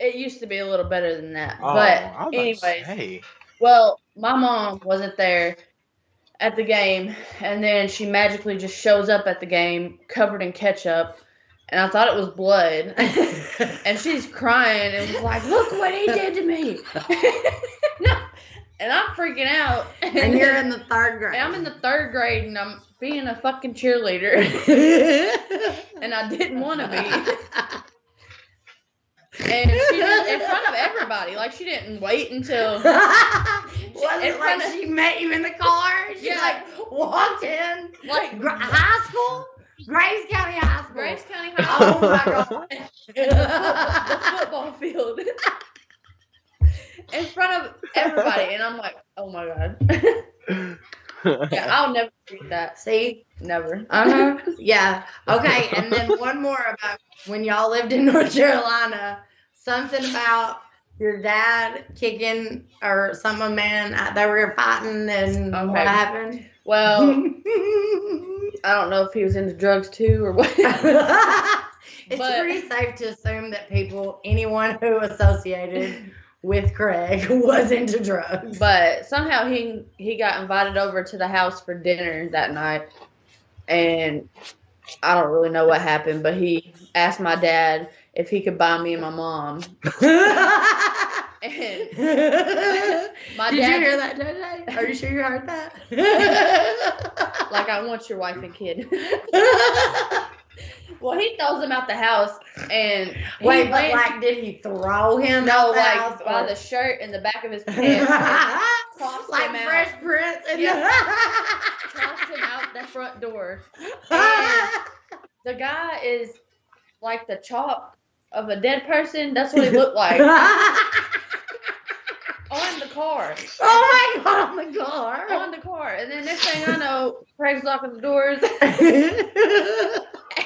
It used to be a little better than that. Oh, But anyways, well, my mom wasn't there at the game, and then she magically just shows up at the game covered in ketchup, and I thought it was blood. And she's crying and was like, "Look what he did to me." No. And I'm freaking out. And you're in the 3rd grade. And I'm in the 3rd grade, and I'm being a fucking cheerleader. And I didn't want to be. And she just, in front of everybody, like she didn't wait until. Was it like she met you in the car? She like walked in. Like high school? Graves County High School. Graves County High School. Oh my God. The football field. In front of everybody, and I'm like, oh my God. Yeah, I'll never read that. See? Never. Yeah. Okay, and then one more about when y'all lived in North Carolina. Something about your dad kicking or some man. They were fighting, and what happened? Well, I don't know if he was into drugs too or what. It's pretty safe to assume that anyone who associated with Craig was into drugs. But somehow he got invited over to the house for dinner that night, and I don't really know what happened, but he asked my dad if he could buy me and my mom. And my Did dad, you hear that, JJ? Are you sure you heard that? Like, I want your wife and kid. Well, he throws him out the house, and wait, but like, did he throw him? No, out the like house, by the shirt in the back of his pants, like Fresh Prince, and tossed him out the front door. And the guy is like the chalk of a dead person. That's what he looked like. On the car. Oh my God, on the car. On the car. And then next thing I know, Craig's locking the doors.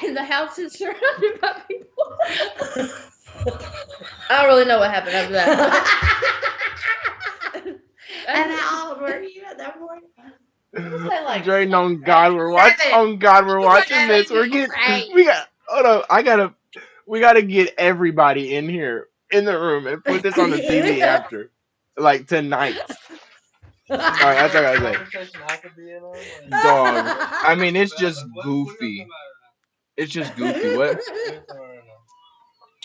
And the house is surrounded by people. I don't really know what happened after that. And how old were you at that point? Like, Drayden, on God, we're watching. On God, we're watching this. We got. Hold on. We gotta get everybody in here in the room and put this on the TV after, like tonight. All right, that's all I gotta say. Conversation I could be in on. Dog. I mean, it's just goofy. It's just goofy. What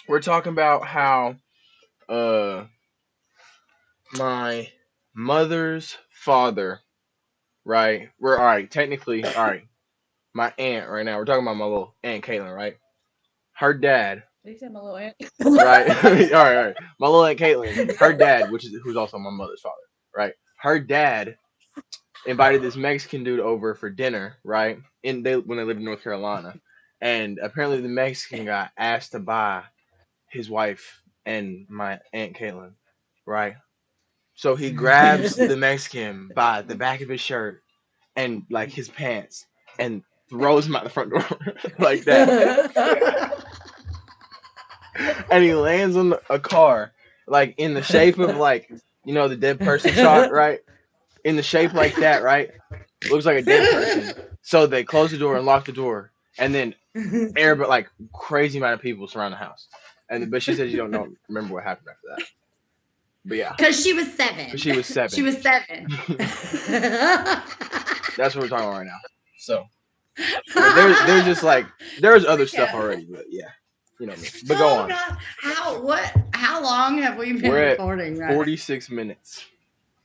we're talking about? How uh my mother's father, right? We're all right. Technically, all right. My aunt right now. We're talking about my little aunt Caitlin, right? Her dad, You said my little aunt. right? All right. My little aunt Caitlin, her dad, who's also my mother's father, right? Her dad invited this Mexican dude over for dinner, right? When they lived in North Carolina, and apparently the Mexican got asked to buy his wife and my aunt Caitlin, right? So he grabs the Mexican by the back of his shirt and like his pants and throws him out the front door like that. And he lands on a car like in the shape of like the dead person shot, right? In the shape like that, right? Looks like a dead person. So they close the door and lock the door, and then but like crazy amount of people surround the house. But she said you don't know remember what happened after that. But yeah, Because she was 7. she was 7. She was 7. That's what we're talking about right now. So there's just like there's other stuff already, but yeah, you know me. But go on. God. How long have we been We're recording? at 46 minutes.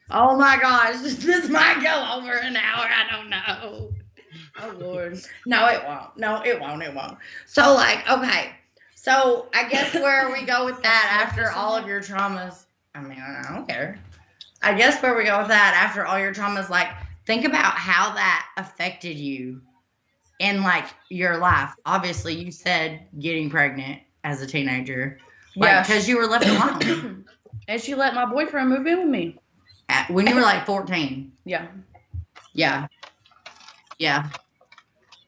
Oh my gosh, this might go over an hour. I don't know. Oh Lord. No, it won't. No, it won't. It won't. So like, okay. So I guess where we go with that after all of your traumas. I mean, I don't care. I guess where we go with that after all your traumas, like, think about how that affected you in like your life. Obviously, you said getting pregnant as a teenager, like because you were left alone. And she let my boyfriend move in with me When you were like 14. Yeah. Yeah. Yeah.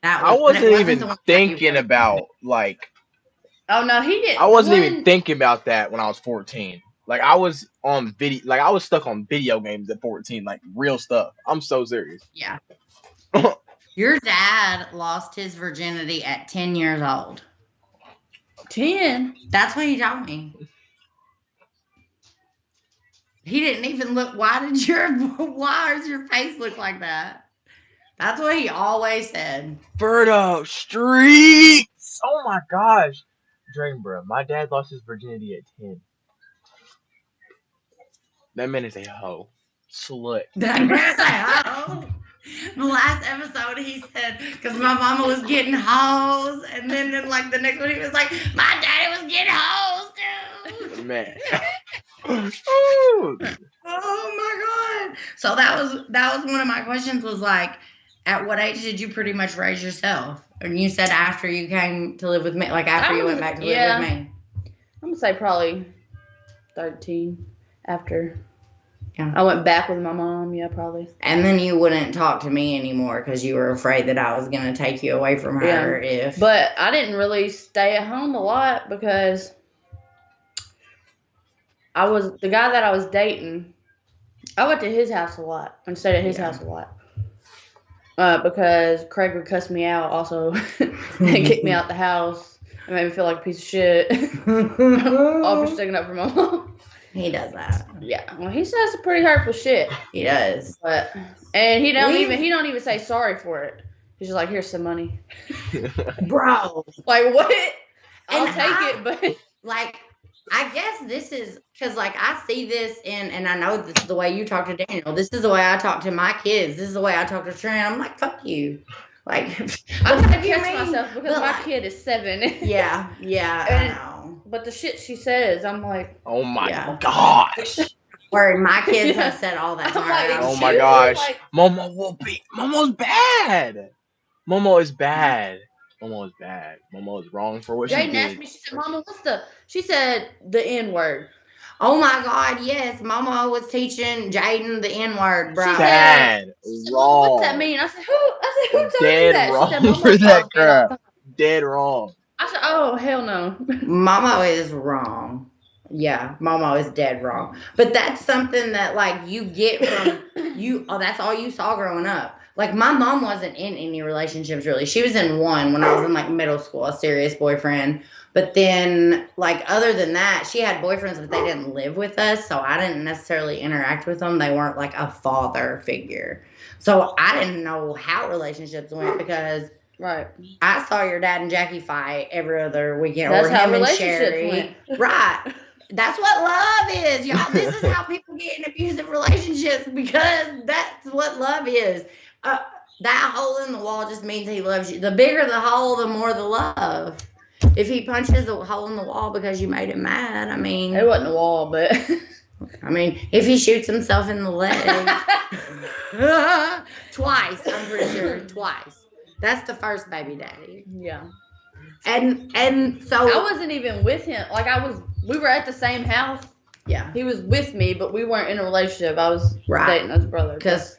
I wasn't even thinking about like. Oh no, he didn't. I wasn't even thinking about that when I was 14. Like I was on video, like I was stuck on video games at 14, like real stuff. I'm so serious. Yeah. Your dad lost his virginity at 10 years old. 10? That's what he told me. He didn't even look. Why does your face look like that? That's what he always said. Birdo Streets. Oh my gosh. Drain, bro. My dad lost his virginity at 10. That man is a hoe. Slut. That man's a hoe. The last episode, he said, because my mama was getting hoes, and then like the next one, he was like, my daddy was getting hoes too. Man. Oh my god! So that was one of my questions. Was like, at what age did you pretty much raise yourself? And you said after you came to live with me, like after you went back to live with me. I'm gonna say probably 13 after. Yeah. I went back with my mom, yeah, probably. And then you wouldn't talk to me anymore because you were afraid that I was going to take you away from her. But I didn't really stay at home a lot because the guy that I was dating, I went to his house a lot and stayed at his house a lot. Because Craig would cuss me out also and kick me out the house and made me feel like a piece of shit. All for sticking up for my mom. He does that. Yeah. Well, he says some pretty hurtful shit. He does. And he don't even say sorry for it. He's just like, here's some money. Bro. Like what? I'll take it, but like I guess this is because like I see this and I know this is the way you talk to Daniel. This is the way I talk to my kids. This is the way I talk to Trent. I'm like, fuck you. Like I'm gonna catch myself because my kid is 7. Yeah, I know. But the shit she says, I'm like, oh my gosh. Where my kids have said all that time. Like, oh my gosh. Like, Momo's bad. Momo is bad. Momo is wrong for what she did. Jaden asked me, she said, Mama, she said the N-word. Oh my God, yes. Mama was teaching Jaden the N-word, bro. Sad. Wrong. What's that mean? I said, who told you that? Wrong she said, for that girl. Dead wrong. I said, oh, hell no. Mama is wrong. Yeah, Mama is dead wrong. But that's something that, like, you get from, that's all you saw growing up. like my mom wasn't in any relationships really. She was in one when I was in like middle school, a serious boyfriend. But then, like, other than that, she had boyfriends, but they didn't live with us. So I didn't necessarily interact with them. They weren't like a father figure. So I didn't know how relationships went because Right. I saw your dad and Jackie fight every other weekend, That's or how him and relationships Sherry. went. Right. That's what love is, y'all. This is how people get in abusive relationships because that's what love is. Uh, that hole in the wall just means he loves you. The bigger the hole, the more the love. If he punches a hole in the wall because you made him mad, I mean, It wasn't a wall, but if he shoots himself in the leg twice, I'm pretty sure twice. That's the first baby daddy. yeah. And so I wasn't even with him. Like we were at the same house. Yeah. He was with me, but we weren't in a relationship. I was dating his brother. Because,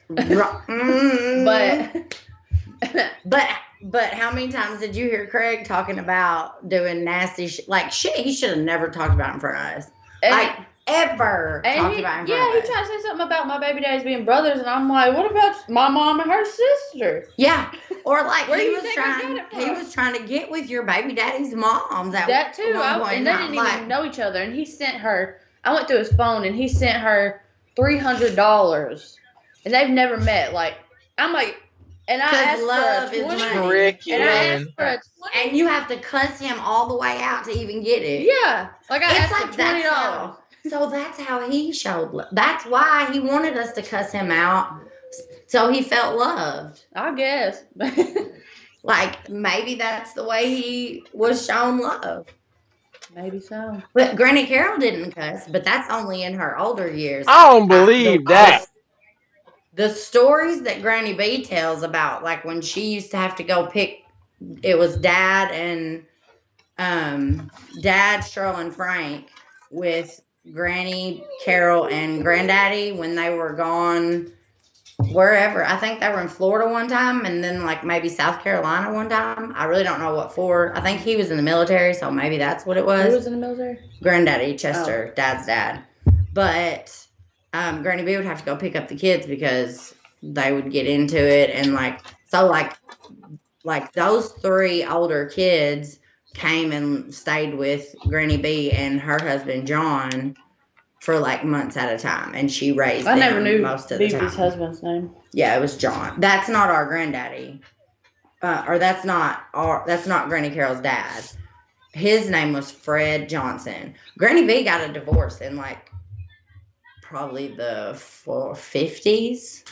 but how many times did you hear Craig talking about doing nasty shit? Like shit he should have never talked about in front of us. Like ever talked about in front of us. He tried to say something about my baby daddies being brothers, and I'm like, what about my mom and her sister? Yeah. Or like Where he do you was think I got it from? he was trying to get with your baby daddy's moms. That too. And they didn't even know each other. And he sent her. I went through his phone, and he sent her $300, and they've never met. Like I'm like, and I asked love for a 20, and I asked for a 20, and you have to cuss him all the way out to even get it. Yeah, like I asked for $20. So that's how he showed love. That's why he wanted us to cuss him out, so he felt loved. I guess. Like maybe that's the way he was shown love. Maybe so. But Granny Carol didn't cuss, but that's only in her older years. I don't believe that. The stories that Granny B tells about, like when she used to have to go pick, it was Dad and Dad, Cheryl, and Frank with Granny Carol and Granddaddy when they were gone wherever. I think they were in Florida one time, and then like maybe South Carolina one time. I really don't know what for. I think he was in the military, so maybe that's what it was. Who was in the military? Granddaddy Chester, Dad's dad. But Granny B would have to go pick up the kids because they would get into it, and like those three older kids came and stayed with Granny B and her husband John for like months at a time, and she raised them. I never knew most of the time. Beebe's husband's name. Yeah, it was John. That's not our granddaddy, or that's not Granny Carol's dad. His name was Fred Johnson. Granny B got a divorce in like probably the 50s,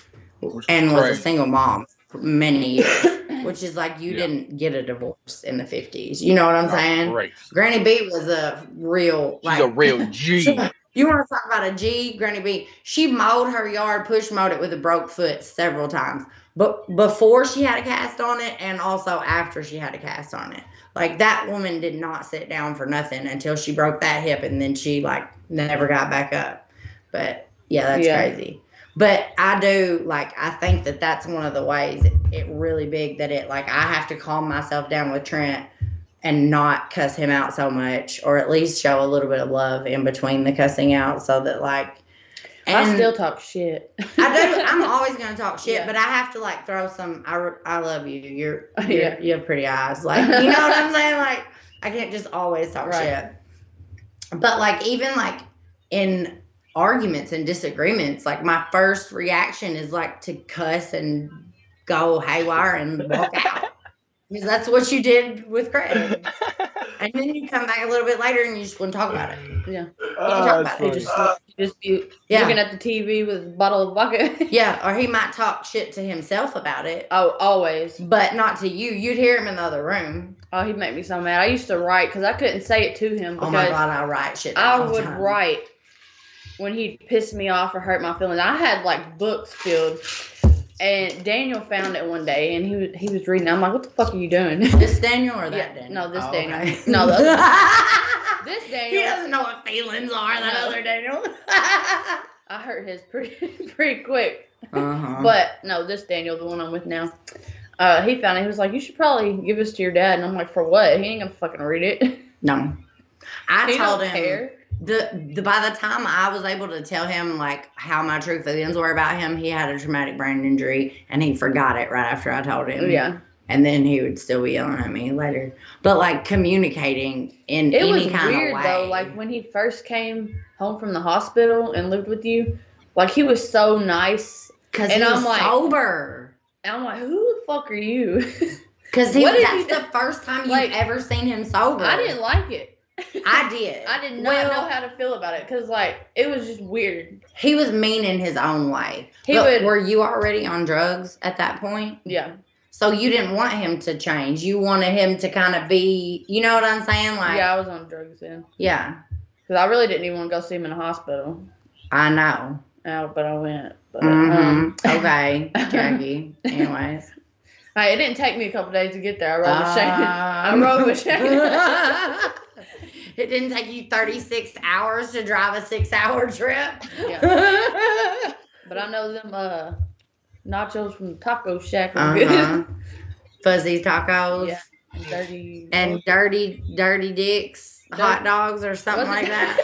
and was a single mom for many years. Which is like you didn't get a divorce in the 50s. You know what I'm saying? Right. Granny B was a real She's a real G. You want to talk about a G, Granny B? She mowed her yard, push mowed it with a broke foot several times. But before she had a cast on it, and also after she had a cast on it. Like that woman did not sit down for nothing until she broke that hip, and then she like never got back up. But yeah, that's crazy. But I do, like, I think that that's one of the ways it really big that it, like, I have to calm myself down with Trent and not cuss him out so much, or at least show a little bit of love in between the cussing out so that, like. I still talk shit. I do. I'm always going to talk shit, but I have to, like, throw some, I love you. You have pretty eyes. Like, you know what I'm saying? Like, I can't just always talk shit. But, like, even, like, in arguments and disagreements, like my first reaction is like to cuss and go haywire and walk out, because that's what you did with Craig. And then you come back a little bit later and you just wouldn't talk about it. Yeah. Talk about it. You just be looking at the TV with a bottle of vodka. Yeah, or he might talk shit to himself about it. Oh, always. But not to you. You'd hear him in the other room. Oh, he'd make me so mad. I used to write because I couldn't say it to him. Oh my God, I write shit down I all the would time. write when he'd piss me off or hurt my feelings. I had like books filled, and Daniel found it one day, and he was reading. I'm like, what the fuck are you doing? This Daniel or that Daniel? No, this Daniel. Okay. No, the other. This Daniel. He doesn't know what feelings are. That other Daniel. I hurt his pretty quick. Uh-huh. But no, this Daniel, the one I'm with now, he found it. He was like, you should probably give this to your dad. And I'm like, for what? He ain't gonna fucking read it. No. I told him. by the time I was able to tell him like how my true feelings were about him, he had a traumatic brain injury and he forgot it right after I told him. Yeah. And then he would still be yelling at me later. But like communicating in It any was kind weird of way. though, like when he first came home from the hospital and lived with you, like he was so nice. Because and he was I'm like, sober. And I'm like, who the fuck are you? Because that's the first time Like, you've ever seen him sober. I didn't like it. I did. I did not know how to feel about it because, like, it was just weird. He was mean in his own way. Were you already on drugs at that point? Yeah. So you didn't want him to change. You wanted him to kind of be, you know what I'm saying? Like, yeah, I was on drugs then. Yeah. Because I really didn't even want to go see him in the hospital. I know. But I went. But, okay, Jackie. Anyways. It didn't take me a couple days to get there. I rode with Shane. It didn't take you 36 hours to drive a 6-hour trip? Yeah. But I know them nachos from the taco shack are good. Fuzzy tacos. Yeah. And dirty dicks hot dogs or something like that.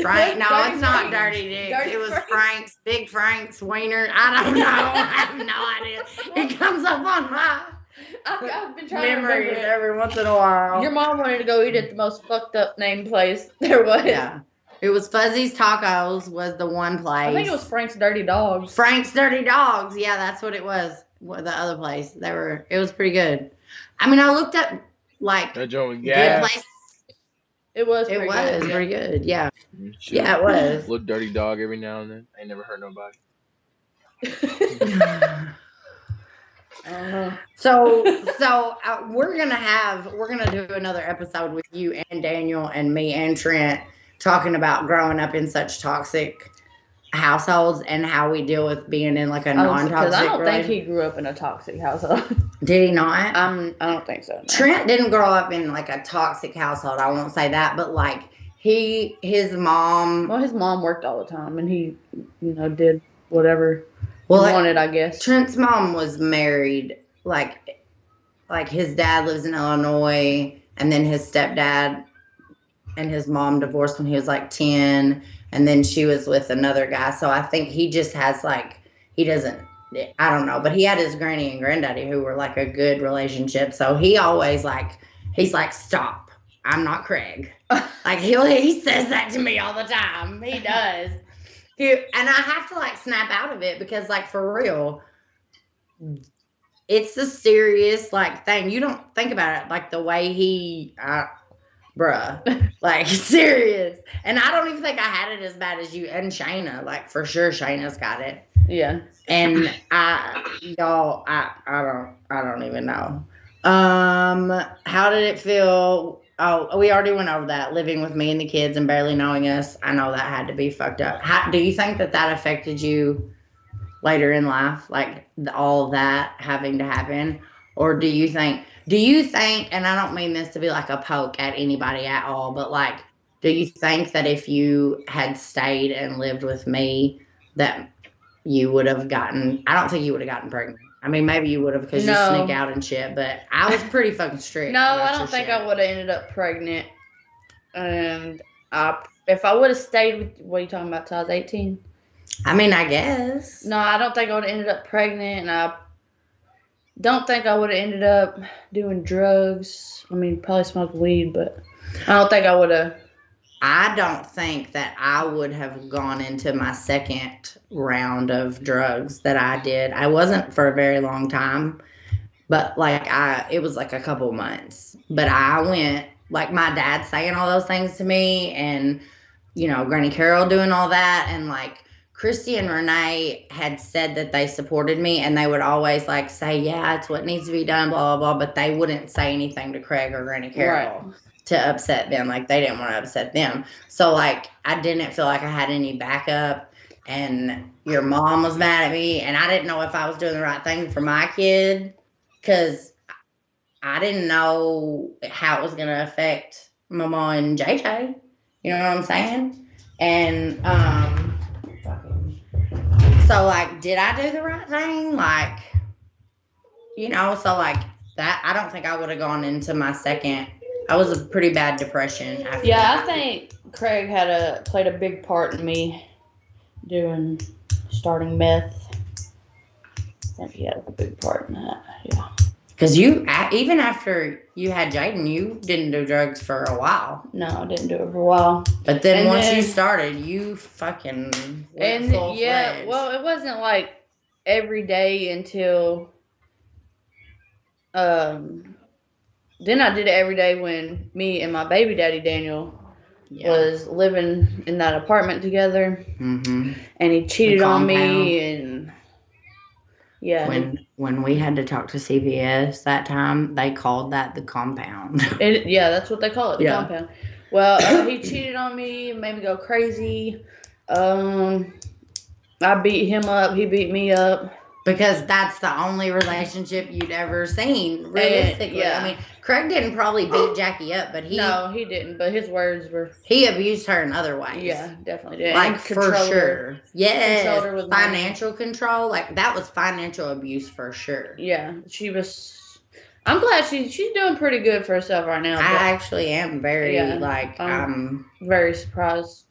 Frank? No, it's not Dirty Dicks. It was Frank's, Big Frank's wiener. I don't know. I have no idea. It comes up on my I've been trying to remember it every once in a while. Your mom wanted to go eat at the most fucked up named place there was. Yeah. It was Fuzzy's Tacos was the one place. I think it was Frank's Dirty Dogs. Frank's Dirty Dogs. Yeah, that's what it was. The other place. It was pretty good. I mean, I looked up like good places. It was pretty good. Yeah. Sure. Yeah, it was. Little dirty dog every now and then. I ain't never hurt nobody. So we're gonna do another episode with you and Daniel and me and Trent talking about growing up in such toxic households and how we deal with being in like a non-toxic. Because I don't think he grew up in a toxic household. Did he not? I don't think so. No. Trent didn't grow up in like a toxic household. I won't say that, but like his mom. Well, his mom worked all the time, and he, did whatever he wanted, I guess. Trent's mom was married. Like his dad lives in Illinois, and then his stepdad and his mom divorced when he was like 10. And then she was with another guy. So I think he just has he doesn't, I don't know. But he had his granny and granddaddy who were like a good relationship. So he always he's like, stop. I'm not Craig. He says that to me all the time. He does. And I have to snap out of it because for real, it's a serious thing. You don't think about it the way he... bruh, serious. And I don't even think I had it as bad as you and Shayna. For sure, Shayna's got it. Yeah. And I don't even know. How did it feel? Oh, we already went over that. Living with me and the kids and barely knowing us. I know that had to be fucked up. Do you think that affected you later in life? All of that having to happen? Or do you think, and I don't mean this to be a poke at anybody at all, but do you think that if you had stayed and lived with me that you would have gotten, I don't think you would have gotten pregnant. I mean, maybe you would have because you sneak out and shit, but I was pretty fucking strict. No, I don't think I would have ended up pregnant. And if I would have stayed with, what are you talking about, till I was 18? I mean, I guess. No, I don't think I would have ended up pregnant, and I don't think I would have ended up doing drugs. I mean, probably smoked weed, but I don't think I would have. I don't think that I would have gone into my second round of drugs that I did. I wasn't for a very long time, but it was a couple months. But I went, my dad saying all those things to me and, Granny Carol doing all that. And Christy and Renee had said that they supported me and they would always say, yeah, it's what needs to be done, blah, blah, blah. But they wouldn't say anything to Craig or Granny Carol. Right. To upset them. They didn't want to upset them. So I didn't feel like I had any backup, and your mom was mad at me, and I didn't know if I was doing the right thing for my kid because I didn't know how it was going to affect Mama and JJ. You know what I'm saying? And so did I do the right thing? That I don't think I would have gone into my second. I was a pretty bad depression after that. I think Craig played a big part in me starting meth. I think he had a big part in that. Yeah. Because you, even after you had Jaden, you didn't do drugs for a while. No, I didn't do it for a while. But then once you started, you fucking went full fledged. Well, it wasn't like every day until then I did it every day when me and my baby daddy Daniel was living in that apartment together, and he cheated on me, and when we had to talk to CVS that time, they called that the compound. That's what they call it, the compound. Well, he cheated on me, made me go crazy. I beat him up, he beat me up. Because that's the only relationship you'd ever seen, realistically. I mean, Craig didn't probably beat Jackie up, but No, he didn't, but his words were... He abused her in other ways. Yeah, definitely did. Like, for sure. Yes. Controlled her with financial control. Like, that was financial abuse for sure. Yeah, she was... I'm glad she's doing pretty good for herself right now. I actually am very, I'm very surprised.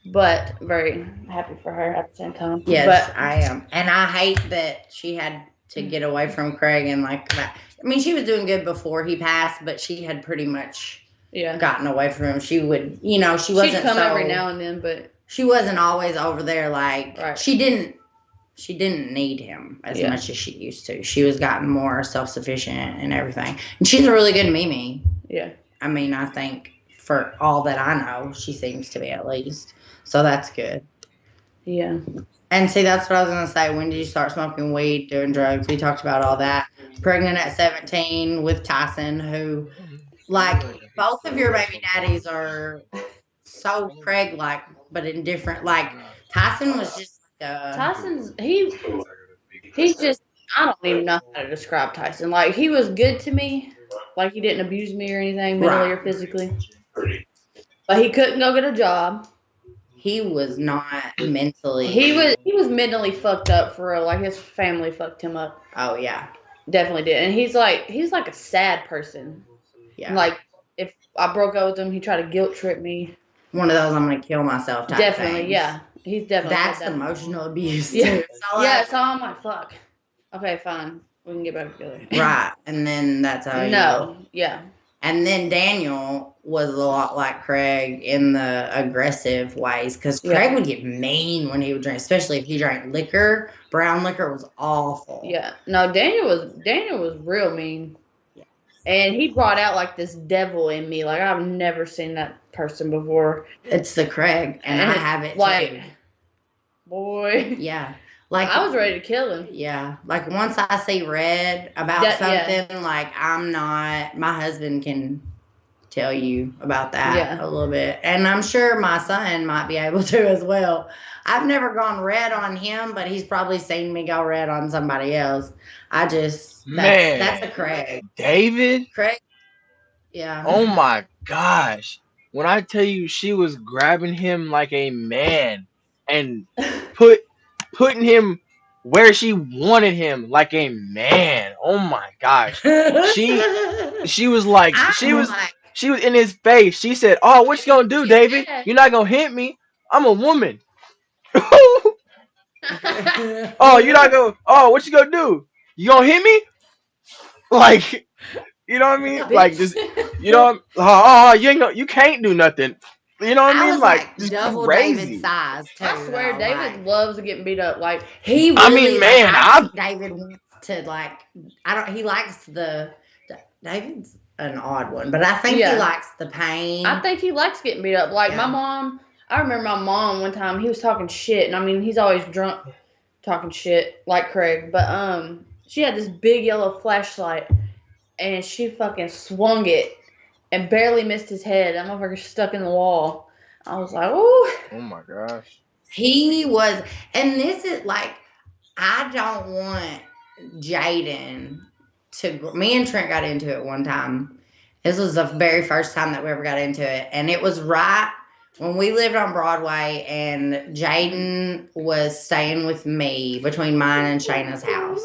But very happy for her at the same time. Yes, I am. And I hate that she had to get away from Craig and like that. I mean, she was doing good before he passed, but she had pretty much gotten away from him. She would, she wasn't She'd come every now and then, but she wasn't always over there. Like she didn't need him as much as she used to. She was gotten more self-sufficient and everything. And she's a really good Mimi. Yeah. I mean, I think for all that I know, she seems to be at least. So that's good. Yeah. And see, that's what I was going to say. When did you start smoking weed, doing drugs? We talked about all that. Pregnant at 17 with Tyson, who, like, both of your baby daddies are so Craig-like, but in different, like, Tyson was just Tyson's, he's just, I don't even know how to describe Tyson. Like, he was good to me. Like, he didn't abuse me or anything, mentally or physically. But he couldn't go get a job. He was not mentally. He was mentally fucked up for real. Like his family fucked him up. Oh yeah, definitely did. And he's like a sad person. Yeah. Like if I broke up with him, he tried to guilt trip me. One of those I'm gonna kill myself type Definitely, things. yeah. He's definitely. That's emotional abuse. Yeah. Too. So yeah. So I'm like, fuck. Okay, fine. We can get back together. Right, and then that's how. Yeah. And then Daniel was a lot like Craig in the aggressive ways because Craig would get mean when he would drink, especially if he drank liquor. Brown liquor was awful. Yeah. No, Daniel was real mean. Yeah. And he brought out like this devil in me. Like I've never seen that person before. It's the Craig, and I have it too. Boy. Yeah. Like I was ready to kill him. Yeah. Like once I see red about something, like I'm not, my husband can tell you about that a little bit. And I'm sure my son might be able to as well. I've never gone red on him, but he's probably seen me go red on somebody else. That's a Craig. David? Craig? Yeah. Oh my gosh. When I tell you she was grabbing him like a man and putting him where she wanted him like a man. Oh my gosh. She was like she was in his face. She said, "Oh, what you gonna do, David? You're not gonna hit me. I'm a woman." Oh, you're not gonna. Oh, what you gonna do? You gonna hit me? Like, you know what I mean? Like just, you know, you ain't gonna, you can't do nothing. You know what I mean? Like double crazy. David's size too. I swear, David loves getting beat up. Like he really, I mean, man, I think David wants to like. He likes David's an odd one, but I think he likes the pain. I think he likes getting beat up. Like my mom. I remember my mom one time. He was talking shit, and I mean, he's always drunk, talking shit like Craig. But she had this big yellow flashlight, and she fucking swung it and barely missed his head. That motherfucker stuck in the wall. I was like, ooh. Oh my gosh. He was, and this is like, I don't want Jaden to. Me and Trent got into it one time. This was the very first time that we ever got into it, and it was right when we lived on Broadway, and Jaden was staying with me between mine and Shayna's house.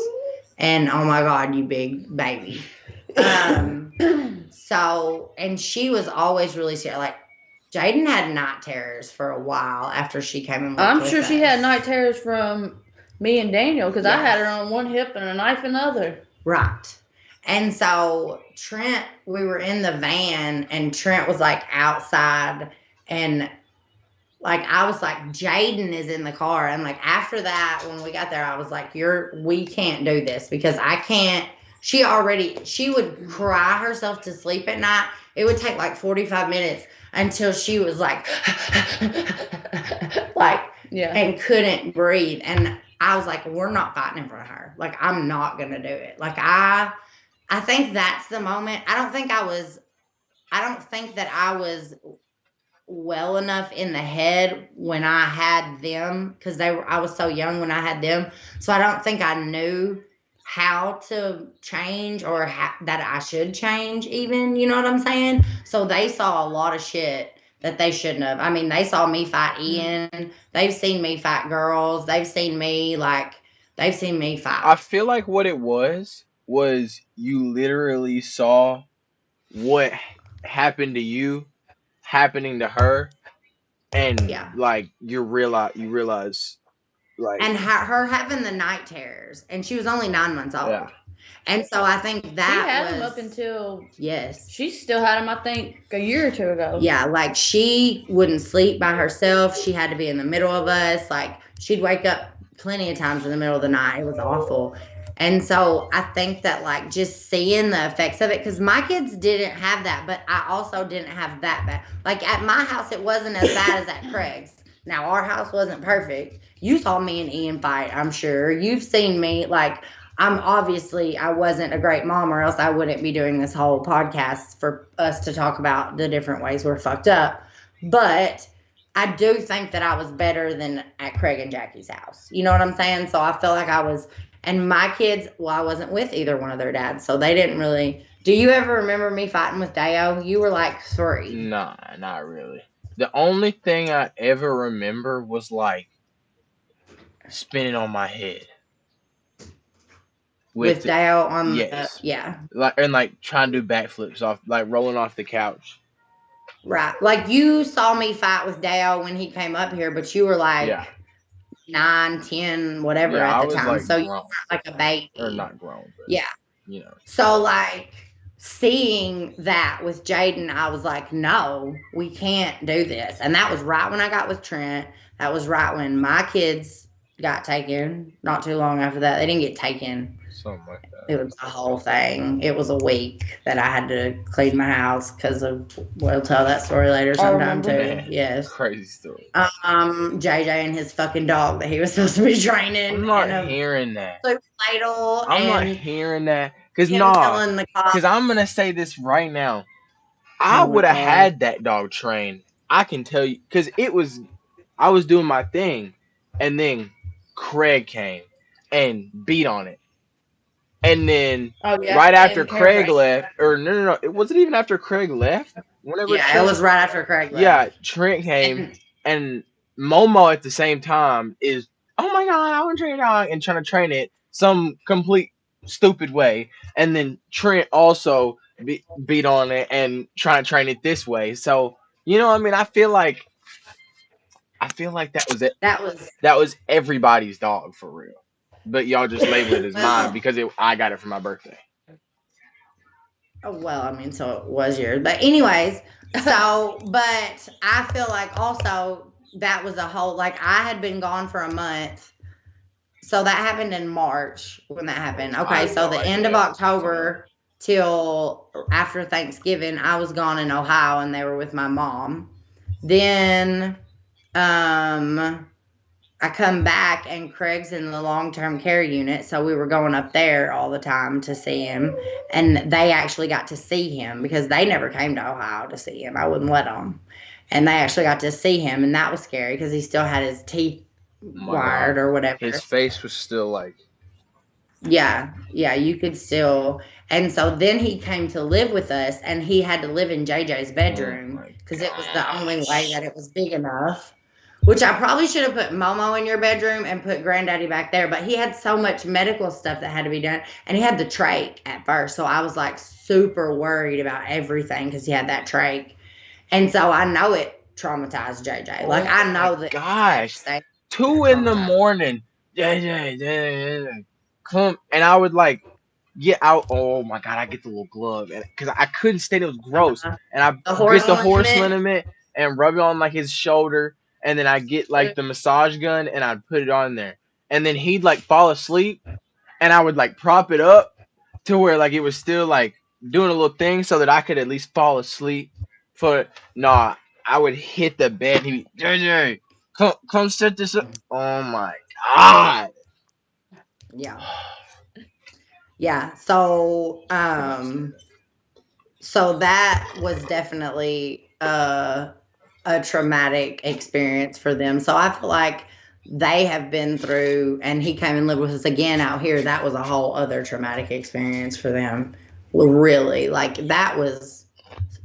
And oh my God, you big baby. So, and she was always really scared. Like, Jaden had night terrors for a while after she came and lived I'm with sure us. she had night terrors from me and Daniel because I had her Yes. on one hip and a knife in the other. Right. And so Trent, we were in the van and Trent was like outside and like I was like, Jaden is in the car. And like after that, when we got there, I was like, we can't do this because I can't. She would cry herself to sleep at night. It would take like 45 minutes until she was like, like, Yeah. and couldn't breathe. And I was like, we're not fighting in front of her. Like, I'm not going to do it. Like, I think that's the moment. I don't think that I was well enough in the head when I had them because I was so young when I had them. So I don't think I knew how to change or that I should change even, you know what I'm saying? So they saw a lot of shit that they shouldn't have. I mean, they saw me fight Ian. They've seen me fight girls. They've seen me fight. I feel like what it was you literally saw what happened to you happening to her, and Yeah. like you realize like And her having the night terrors, and she was only 9 months old. yeah. And so I think that she had was them up until yes. she still had them. I think a year or two ago. Yeah, like she wouldn't sleep by herself. She had to be in the middle of us. Like she'd wake up plenty of times in the middle of the night. It was awful. And so I think that like just seeing the effects of it, because my kids didn't have that, but I also didn't have that bad. Like at my house, it wasn't as bad as at Craig's. Now our house wasn't perfect. You saw me and Ian fight, I'm sure. You've seen me like I wasn't a great mom, or else I wouldn't be doing this whole podcast for us to talk about the different ways we're fucked up. But I do think that I was better than at Craig and Jackie's house. You know what I'm saying? So I feel like I was, and my kids, well, I wasn't with either one of their dads, so they didn't really. Do you ever remember me fighting with Deo? You were like 3. Nah, not really. The only thing I ever remember was like spinning on my head With with Deo on the, yes, yeah. like and like trying to do backflips off, like rolling off the couch. Right. Like you saw me fight with Dale when he came up here, but you were like Yeah, 9, 10, whatever yeah. at I the was time. like So you grown, weren't like a or baby. not grown, but Yeah. you know. So like seeing that with Jaden, I was like, no, we can't do this. And that was right when I got with Trent. That was right when my kids got taken. Not too long after that. They didn't get taken. Something like that. It was a whole thing. It was a week that I had to clean my house because of. We'll tell that story later sometime remember. too. Man, Yes. crazy story. JJ and his fucking dog that he was supposed to be training, I'm not and a hearing that. soup ladle, I'm not and hearing that. Cause him nah, telling the cops, cause I'm gonna say this right now. I "Oh my would have god, had that dog trained. I can tell you, cause I was doing my thing, and then Craig came and beat on it. And then Oh yeah, right after and Craig camera. left, or no, it wasn't even after Craig left. Whenever yeah, it Trent, was right after Craig yeah, left." Trent came, And and Momo at the same time is, oh my god, I want to train a dog, and trying to train it some complete stupid way. And then Trent also beat on it and trying to train it this way. So, you know, I mean, I feel like that was it. that was That was everybody's dog for real. But y'all just label it as mine well, because I got it for my birthday. oh, well, I mean, so it was yours, but anyways, so but I feel like also that was a whole like I had been gone for a month. So that happened in March when that happened. I Okay, have so no the end idea of at the time. October till after Thanksgiving, I was gone in Ohio and they were with my mom. Then um I come back and Craig's in the long-term care unit, so we were going up there all the time to see him, and they actually got to see him because they never came to Ohio to see him. I wouldn't let them. And they actually got to see him, and that was scary because he still had his teeth Oh my wired god. or whatever. His face was still like, Yeah, yeah, you could still. And so then he came to live with us, and he had to live in JJ's oh bedroom my because it was the only way gosh. that it was big enough. Which I probably should have put Momo in your bedroom and put Granddaddy back there, but he had so much medical stuff that had to be done, and he had the trach at first, so I was like super worried about everything because he had that trach, and so I know it. traumatized JJ. Like Oh I my know that gosh. they 2 in the traumatized. morning. Yeah. Come and I would like get out. Oh my god, I get the little glove and because I couldn't stay. It was gross. Uh, And I the get horse the horse liniment. liniment and rub it on like his shoulder. And then I get like the massage gun and I'd put it on there. And then he'd like fall asleep and I would like prop it up to where like it was still like doing a little thing so that I could at least fall asleep. For nah, I would hit the bed. And he'd be JJ, come set this up. Oh my god. Yeah. Yeah. So that was definitely a traumatic experience for them. So I feel like they have been through, and he came and lived with us again out here. That was a whole other traumatic experience for them. Really, like that was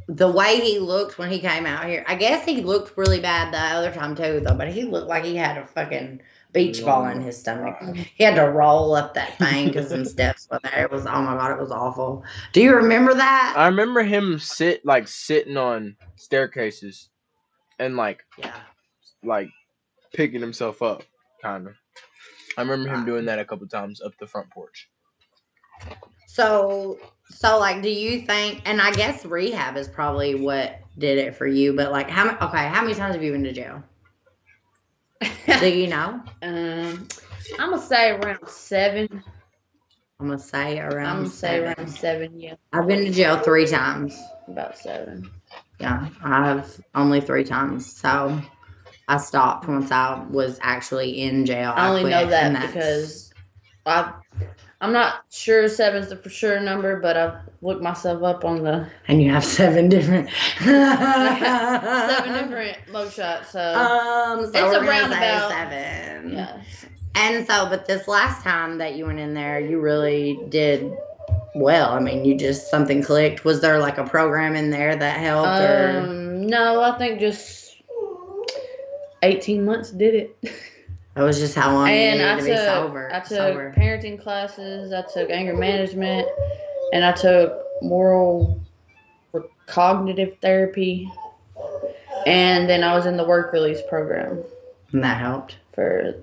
the way he looked when he came out here. I guess he looked really bad the other time too, though. But he looked like he had a fucking beach Oh ball in my his stomach. gosh. He had to roll up that thing because some steps were there. It was, oh my god, it was awful. Do you remember that? I remember him sitting on staircases and Yeah. like picking himself up, kind of. I remember him Uh, doing that a couple times up the front porch. so like, do you think? And I guess rehab is probably what did it for you. But like, how many times have you been to jail? Do you know? I'm gonna say around 7. I'm gonna say I'm around gonna say around 7. 7. Yeah, I've been to jail 3 times. about 7. Yeah, I've only 3 times. So I stopped once I was actually in jail. I I only know quit, and that that's because I I'm not sure 7's the for sure number, but I've looked myself up on the and you have 7 different. 7 different mugshots. So So it's we're a gonna say roundabout. 7. Yeah. And so, but this last time that you went in there, you really did well. I mean, you just something clicked. Was there like a program in there that helped, or No, I think just 18 months did it. it was just how long you And needed I to be took sober? I took Sober. parenting classes, I took anger management, and I took moral cognitive therapy, and then I was in the work release program And that helped. for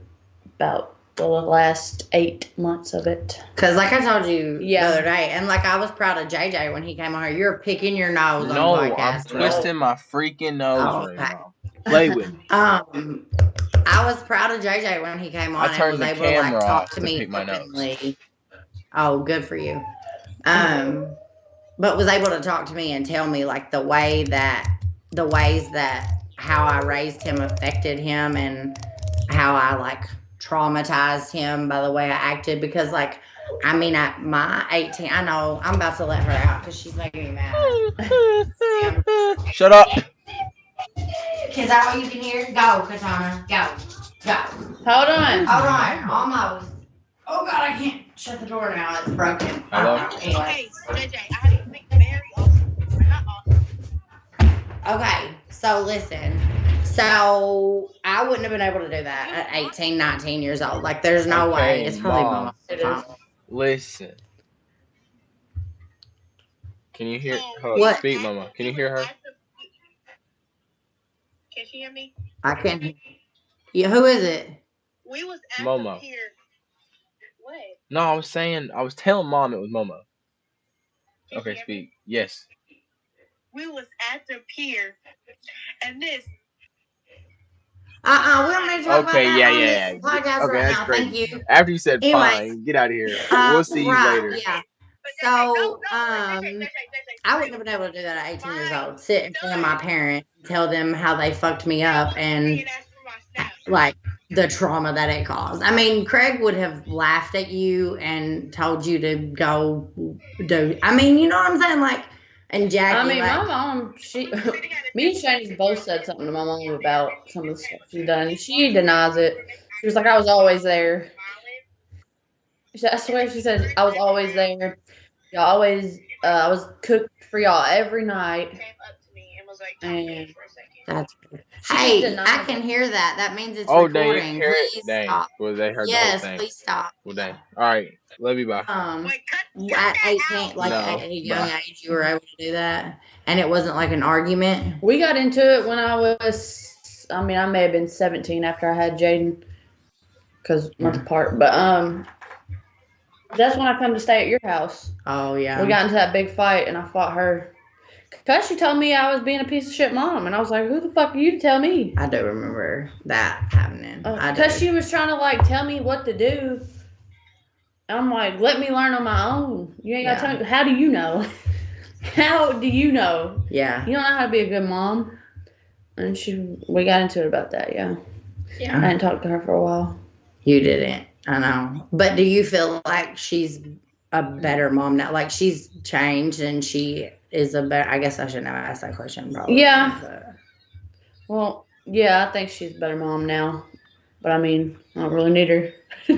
about the last 8 months of it. Cause like I told you the Yeah. other day, and like I was proud of JJ when he came on here. You're picking your nose on No, I'm podcast, bro. twisting my freaking nose Oh, right okay. now. Play with me. I was proud of JJ when he came I on and turned was the able to like camera talk off to to me pick my nose. openly. Oh, good for you. Um, but was able to talk to me and tell me like the ways that how I raised him affected him and how I like traumatized him by the way I acted because like I mean at my 18 I know I'm about to let her out because she's making me mad. Shut up. Is that what you can hear? Go, Katana. Go. Go. Hold on. Hold on. Almost. Oh god, I can't shut the door now. It's broken. Hello? Anyway. Okay, JJ, I have something very awesome. Not awesome. Okay, so listen. So I wouldn't have been able to do that at 18, 19 years old. Like there's no way. Okay, It's probably my mom. It phone. is. Listen. Can you hear? What? Speak, mama. Can you hear her? Can she hear me? I can. Yeah, who is it? We was at Momo. the pier. What? No, I was telling mom it was Momo. Okay, speak. Yes. We was at the pier, and this. We don't need to talk about Okay, that yeah, on yeah, this yeah. podcast Okay, right that's now. Thank crazy. you. After you said Anyways, fine, get out of here. We'll see you right, later. yeah. So, I wouldn't have been able to do that at 18 years old. Sit in front of my parents, tell them how they fucked me up, and like the trauma that it caused. I mean, Craig would have laughed at you and told you to go do. I mean, you know what I'm saying? Like, and Jackie, I mean, like, my mom, me and Shanice both said something to my mom about some of the stuff she's done. She denies it. She was like, I was always there. I swear she said, I was always there. Y'all always, I was cooked for y'all every night. And that's Hey, denied I can it. hear that. That means it's Oh, dang, you can recording. hear it? Please Dang. stop. Well, they heard the whole Yes, thing. please stop. Well, dang. All right. Love you, bye. At 18, like No, at a young bye. age, you were able to do that, and it wasn't like an argument. We got into it when I may have been 17 after I had Jaden, because month Yeah. apart. But that's when I come to stay at your house. Oh yeah. We got into that big fight, and I fought her. Because she told me I was being a piece of shit mom, and I was like, who the fuck are you to tell me? I do remember that happening. Because she was trying to, like, tell me what to do. And I'm like, let me learn on my own. You ain't got to tell me. How do you know? How do you know? Yeah. You don't know how to be a good mom. And we got into it about that, yeah. Yeah. I didn't talk to her for a while. You didn't. I know. But do you feel like she's a better mom now? Like she's changed and she is a better. I guess I shouldn't have asked that question, probably. Yeah. But. Well, yeah, I think she's a better mom now. But I mean, I don't really need her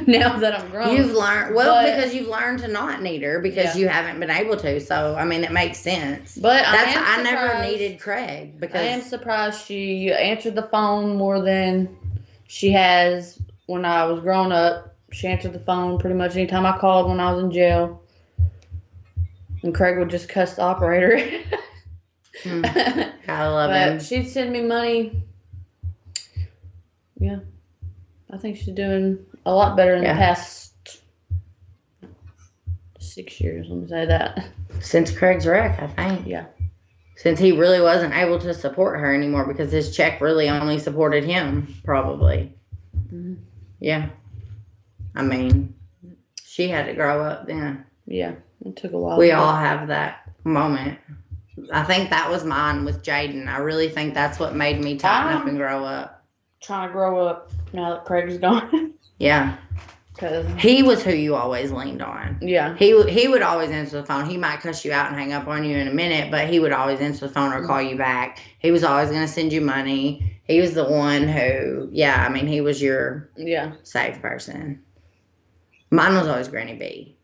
now that I'm grown. You've learned, because you've learned to not need her because you haven't been able to. So, I mean, it makes sense. But I never needed Craig because. I am surprised she answered the phone more than she has when I was growing up. She answered the phone pretty much anytime I called when I was in jail. And Craig would just cuss the operator. I love him. But she'd send me money. Yeah. I think she's doing a lot better in the past 6 years. Let me say that. Since Craig's wreck, I think. Yeah. Since he really wasn't able to support her anymore because his check really only supported him, probably. Mm-hmm. Yeah. I mean, she had to grow up then. Yeah. It took a while. We all have that moment. I think that was mine with Jaden. I really think that's what made me tighten up and grow up. Trying to grow up now that Craig's gone. Yeah. Cause he was who you always leaned on. Yeah. He would always answer the phone. He might cuss you out and hang up on you in a minute, but he would always answer the phone or call you back. He was always going to send you money. He was the one who, he was your safe person. Mine was always Granny B.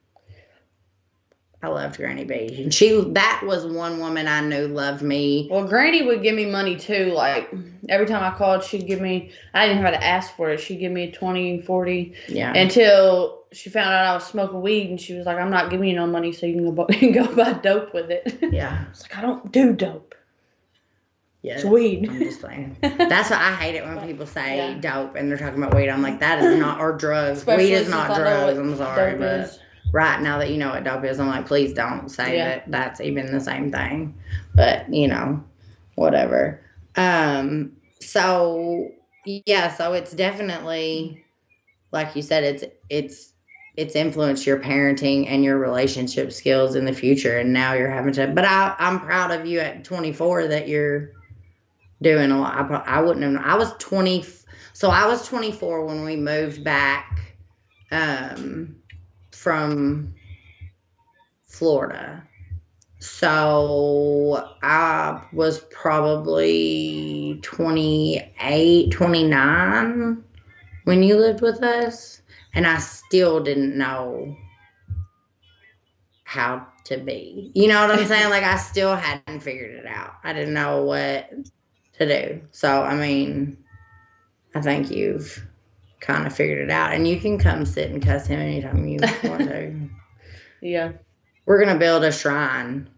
I loved Granny B. And that was one woman I knew loved me. Well, Granny would give me money too. Like every time I called, she'd give me, I didn't have to ask for it. She'd give me 20, 40. Yeah. Until she found out I was smoking weed and she was like, I'm not giving you no money so you can go buy dope with it. Yeah. I was like, I don't do dope. Yeah. It's weed. I'm just saying. That's why I hate it when people say dope and they're talking about weed. I'm like, that is not, or drugs. Especially weed is not drugs. I'm sorry, but. Is. Right now that you know what dope is, I'm like, please don't say that that's even the same thing. But, whatever. So it's definitely, like you said, it's influenced your parenting and your relationship skills in the future. And now you're having to, but I'm proud of you at 24 that you're doing a lot. I wouldn't have, I was 24 when we moved back, from Florida. So I was probably 28, 29 when you lived with us. And I still didn't know how to be. You know what I'm saying? Like I still hadn't figured it out. I didn't know what to do. So, I think you've kind of figured it out. And you can come sit and cuss him anytime you want to. Yeah. We're going to build a shrine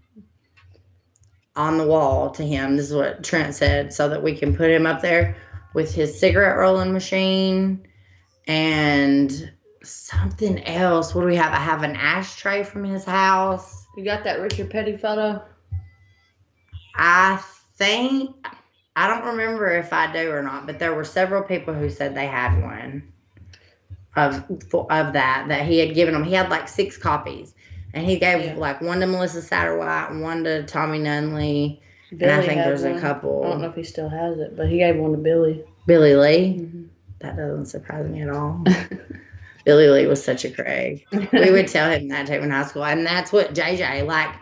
on the wall to him. This is what Trent said, so that we can put him up there with his cigarette rolling machine and something else. What do we have? I have an ashtray from his house. You got that Richard Petty photo? I don't remember if I do or not, but there were several people who said they had one of that he had given them. He had like 6 copies. And he gave like one to Melissa Satterwhite and one to Tommy Nunley. Billy, and I think there's a couple. I don't know if he still has it, but he gave one to Billy. Billy Lee? Mm-hmm. That doesn't surprise me at all. Billy Lee was such a Craig. We would tell him that too in high school. And that's what JJ, like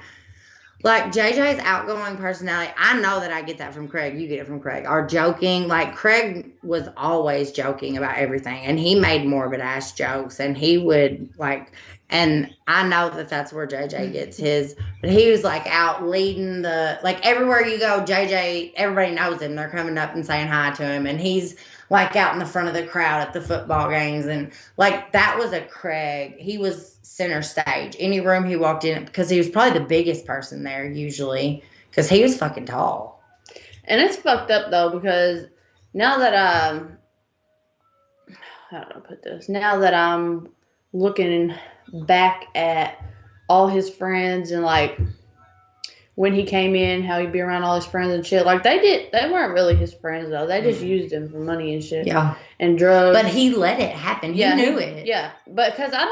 JJ's outgoing personality. I know that I get that from Craig. You get it from Craig. Our joking, like Craig was always joking about everything, and he made morbid ass jokes, and he would like, and I know that that's where JJ gets his, but he was like out leading the, like everywhere you go, JJ, everybody knows him. They're coming up and saying hi to him, and he's like out in the front of the crowd at the football games, and like that was a Craig. He was center stage. Any room he walked in, because he was probably the biggest person there usually, because he was fucking tall. And it's fucked up though, because now that how do I put this? Now that I'm looking back at all his friends and like when he came in, how he'd be around all his friends and shit. Like they weren't really his friends though. They just used him for money and shit. Yeah. And drugs. But he let it happen. He knew it. Yeah. But because I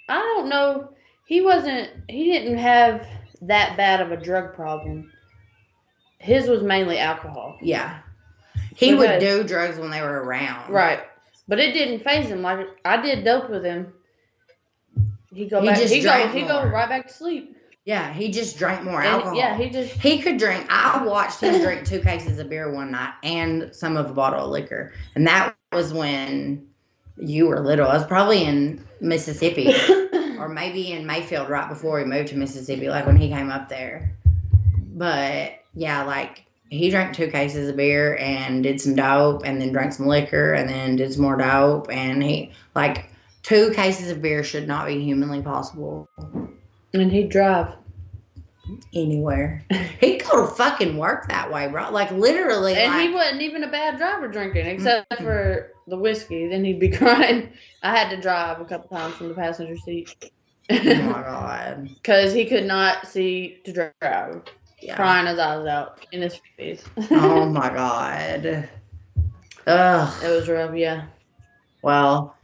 don't know, he didn't have that bad of a drug problem. His was mainly alcohol. Yeah. He would do drugs when they were around. Right. But it didn't faze him. Like I did dope with him. He'd go right back to sleep. Yeah, he just drank more alcohol. Yeah, he could drink. I watched him drink 2 cases of beer one night and some of a bottle of liquor. And that was when you were little. I was probably in Mississippi or maybe in Mayfield right before we moved to Mississippi, like when he came up there. But yeah, like he drank 2 cases of beer and did some dope and then drank some liquor and then did some more dope. And he, like, 2 cases of beer should not be humanly possible. And he'd drive anywhere. He'd go to fucking work that way, bro. Like literally. And he wasn't even a bad driver drinking, except for the whiskey. Then he'd be crying. I had to drive a couple times from the passenger seat. Oh my God. Because he could not see to drive. Yeah. Crying his eyes out in his face. Oh my God. Ugh. It was rough, yeah. Well,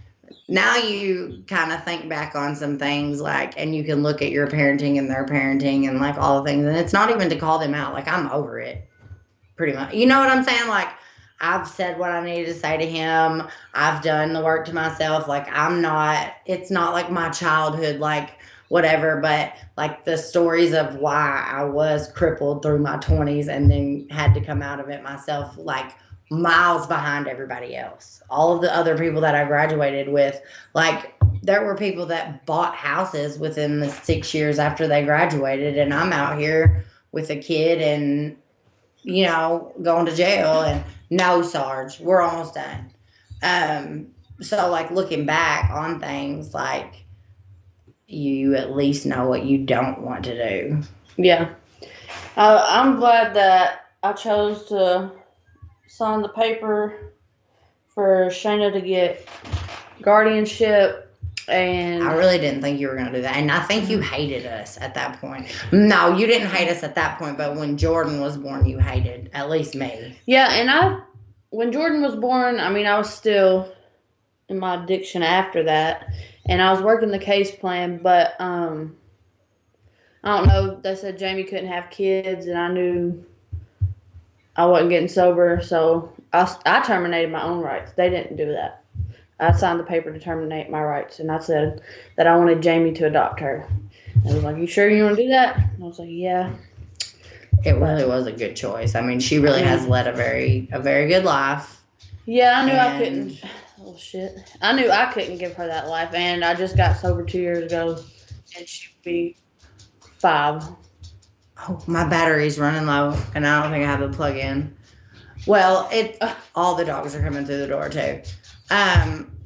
now you kind of think back on some things, like, and you can look at your parenting and their parenting and like all the things, and it's not even to call them out. Like, I'm over it, pretty much. You know what I'm saying? Like, I've said what I needed to say to him. I've done the work to myself. Like, it's not like my childhood, like, whatever, but like the stories of why I was crippled through my 20s and then had to come out of it myself, like, miles behind everybody else. All of the other people that I graduated with, like, there were people that bought houses within the 6 years after they graduated, and I'm out here with a kid and, you know, going to jail. And no, Sarge, we're almost done. So like looking back on things, like, you at least know what you don't want to do. Yeah. I'm glad that I chose to sign the paper for Shayna to get guardianship, and I really didn't think you were going to do that. And I think you hated us at that point. No, you didn't hate us at that point, but when Jordan was born, you hated at least me. Yeah, and when Jordan was born, I mean, I was still in my addiction after that, and I was working the case plan, but I don't know, they said Jamie couldn't have kids, and I knew I wasn't getting sober, so I terminated my own rights. They didn't do that. I signed the paper to terminate my rights, and I said that I wanted Jamie to adopt her. And I was like, "You sure you want to do that?" And I was like, "Yeah." It really was a good choice. I mean, she really has led a very good life. Yeah, I knew I couldn't. Oh shit! I knew I couldn't give her that life, and I just got sober 2 years ago, and she'd be 5. Oh, my battery's running low, and I don't think I have a plug in. Well, all the dogs are coming through the door too.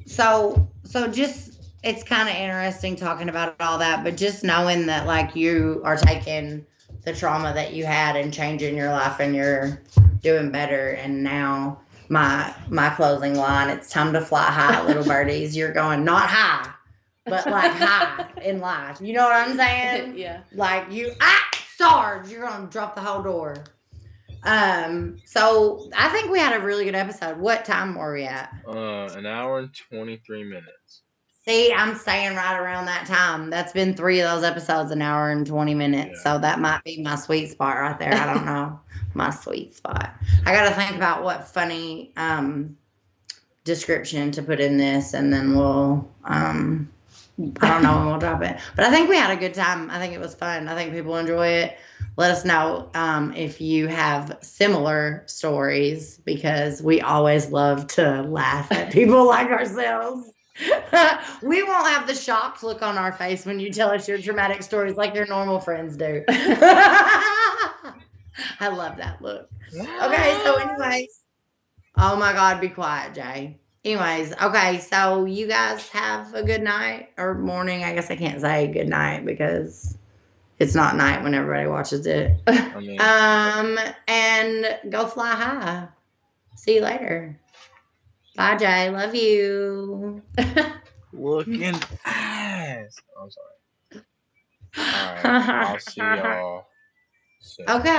So just, it's kind of interesting talking about all that, but just knowing that, like, you are taking the trauma that you had and changing your life, and you're doing better. And now my closing line, it's time to fly high, little birdies. You're going not high, but like high in life. You know what I'm saying? Yeah. Like Sarge, you're gonna drop the whole door. So I think we had a really good episode. What time were we at? 1 hour and 23 minutes. See, I'm staying right around that time. That's been 3 of those episodes, 1 hour and 20 minutes. Yeah. So that might be my sweet spot right there. I don't know. My sweet spot. I got to think about what funny description to put in this, and then we'll I don't know when we'll drop it. But I think we had a good time. I think it was fun. I think people enjoy it. Let us know if you have similar stories because we always love to laugh at people like ourselves. We won't have the shocked look on our face when you tell us your traumatic stories like your normal friends do. I love that look. Okay, so anyways, oh my God, be quiet, Jay. Anyways, okay, so you guys have a good night or morning. I guess I can't say good night because it's not night when everybody watches it. I mean, And go fly high. See you later. Bye, Jay. Love you. looking ass. I'm sorry. All right, I'll see y'all soon. Okay.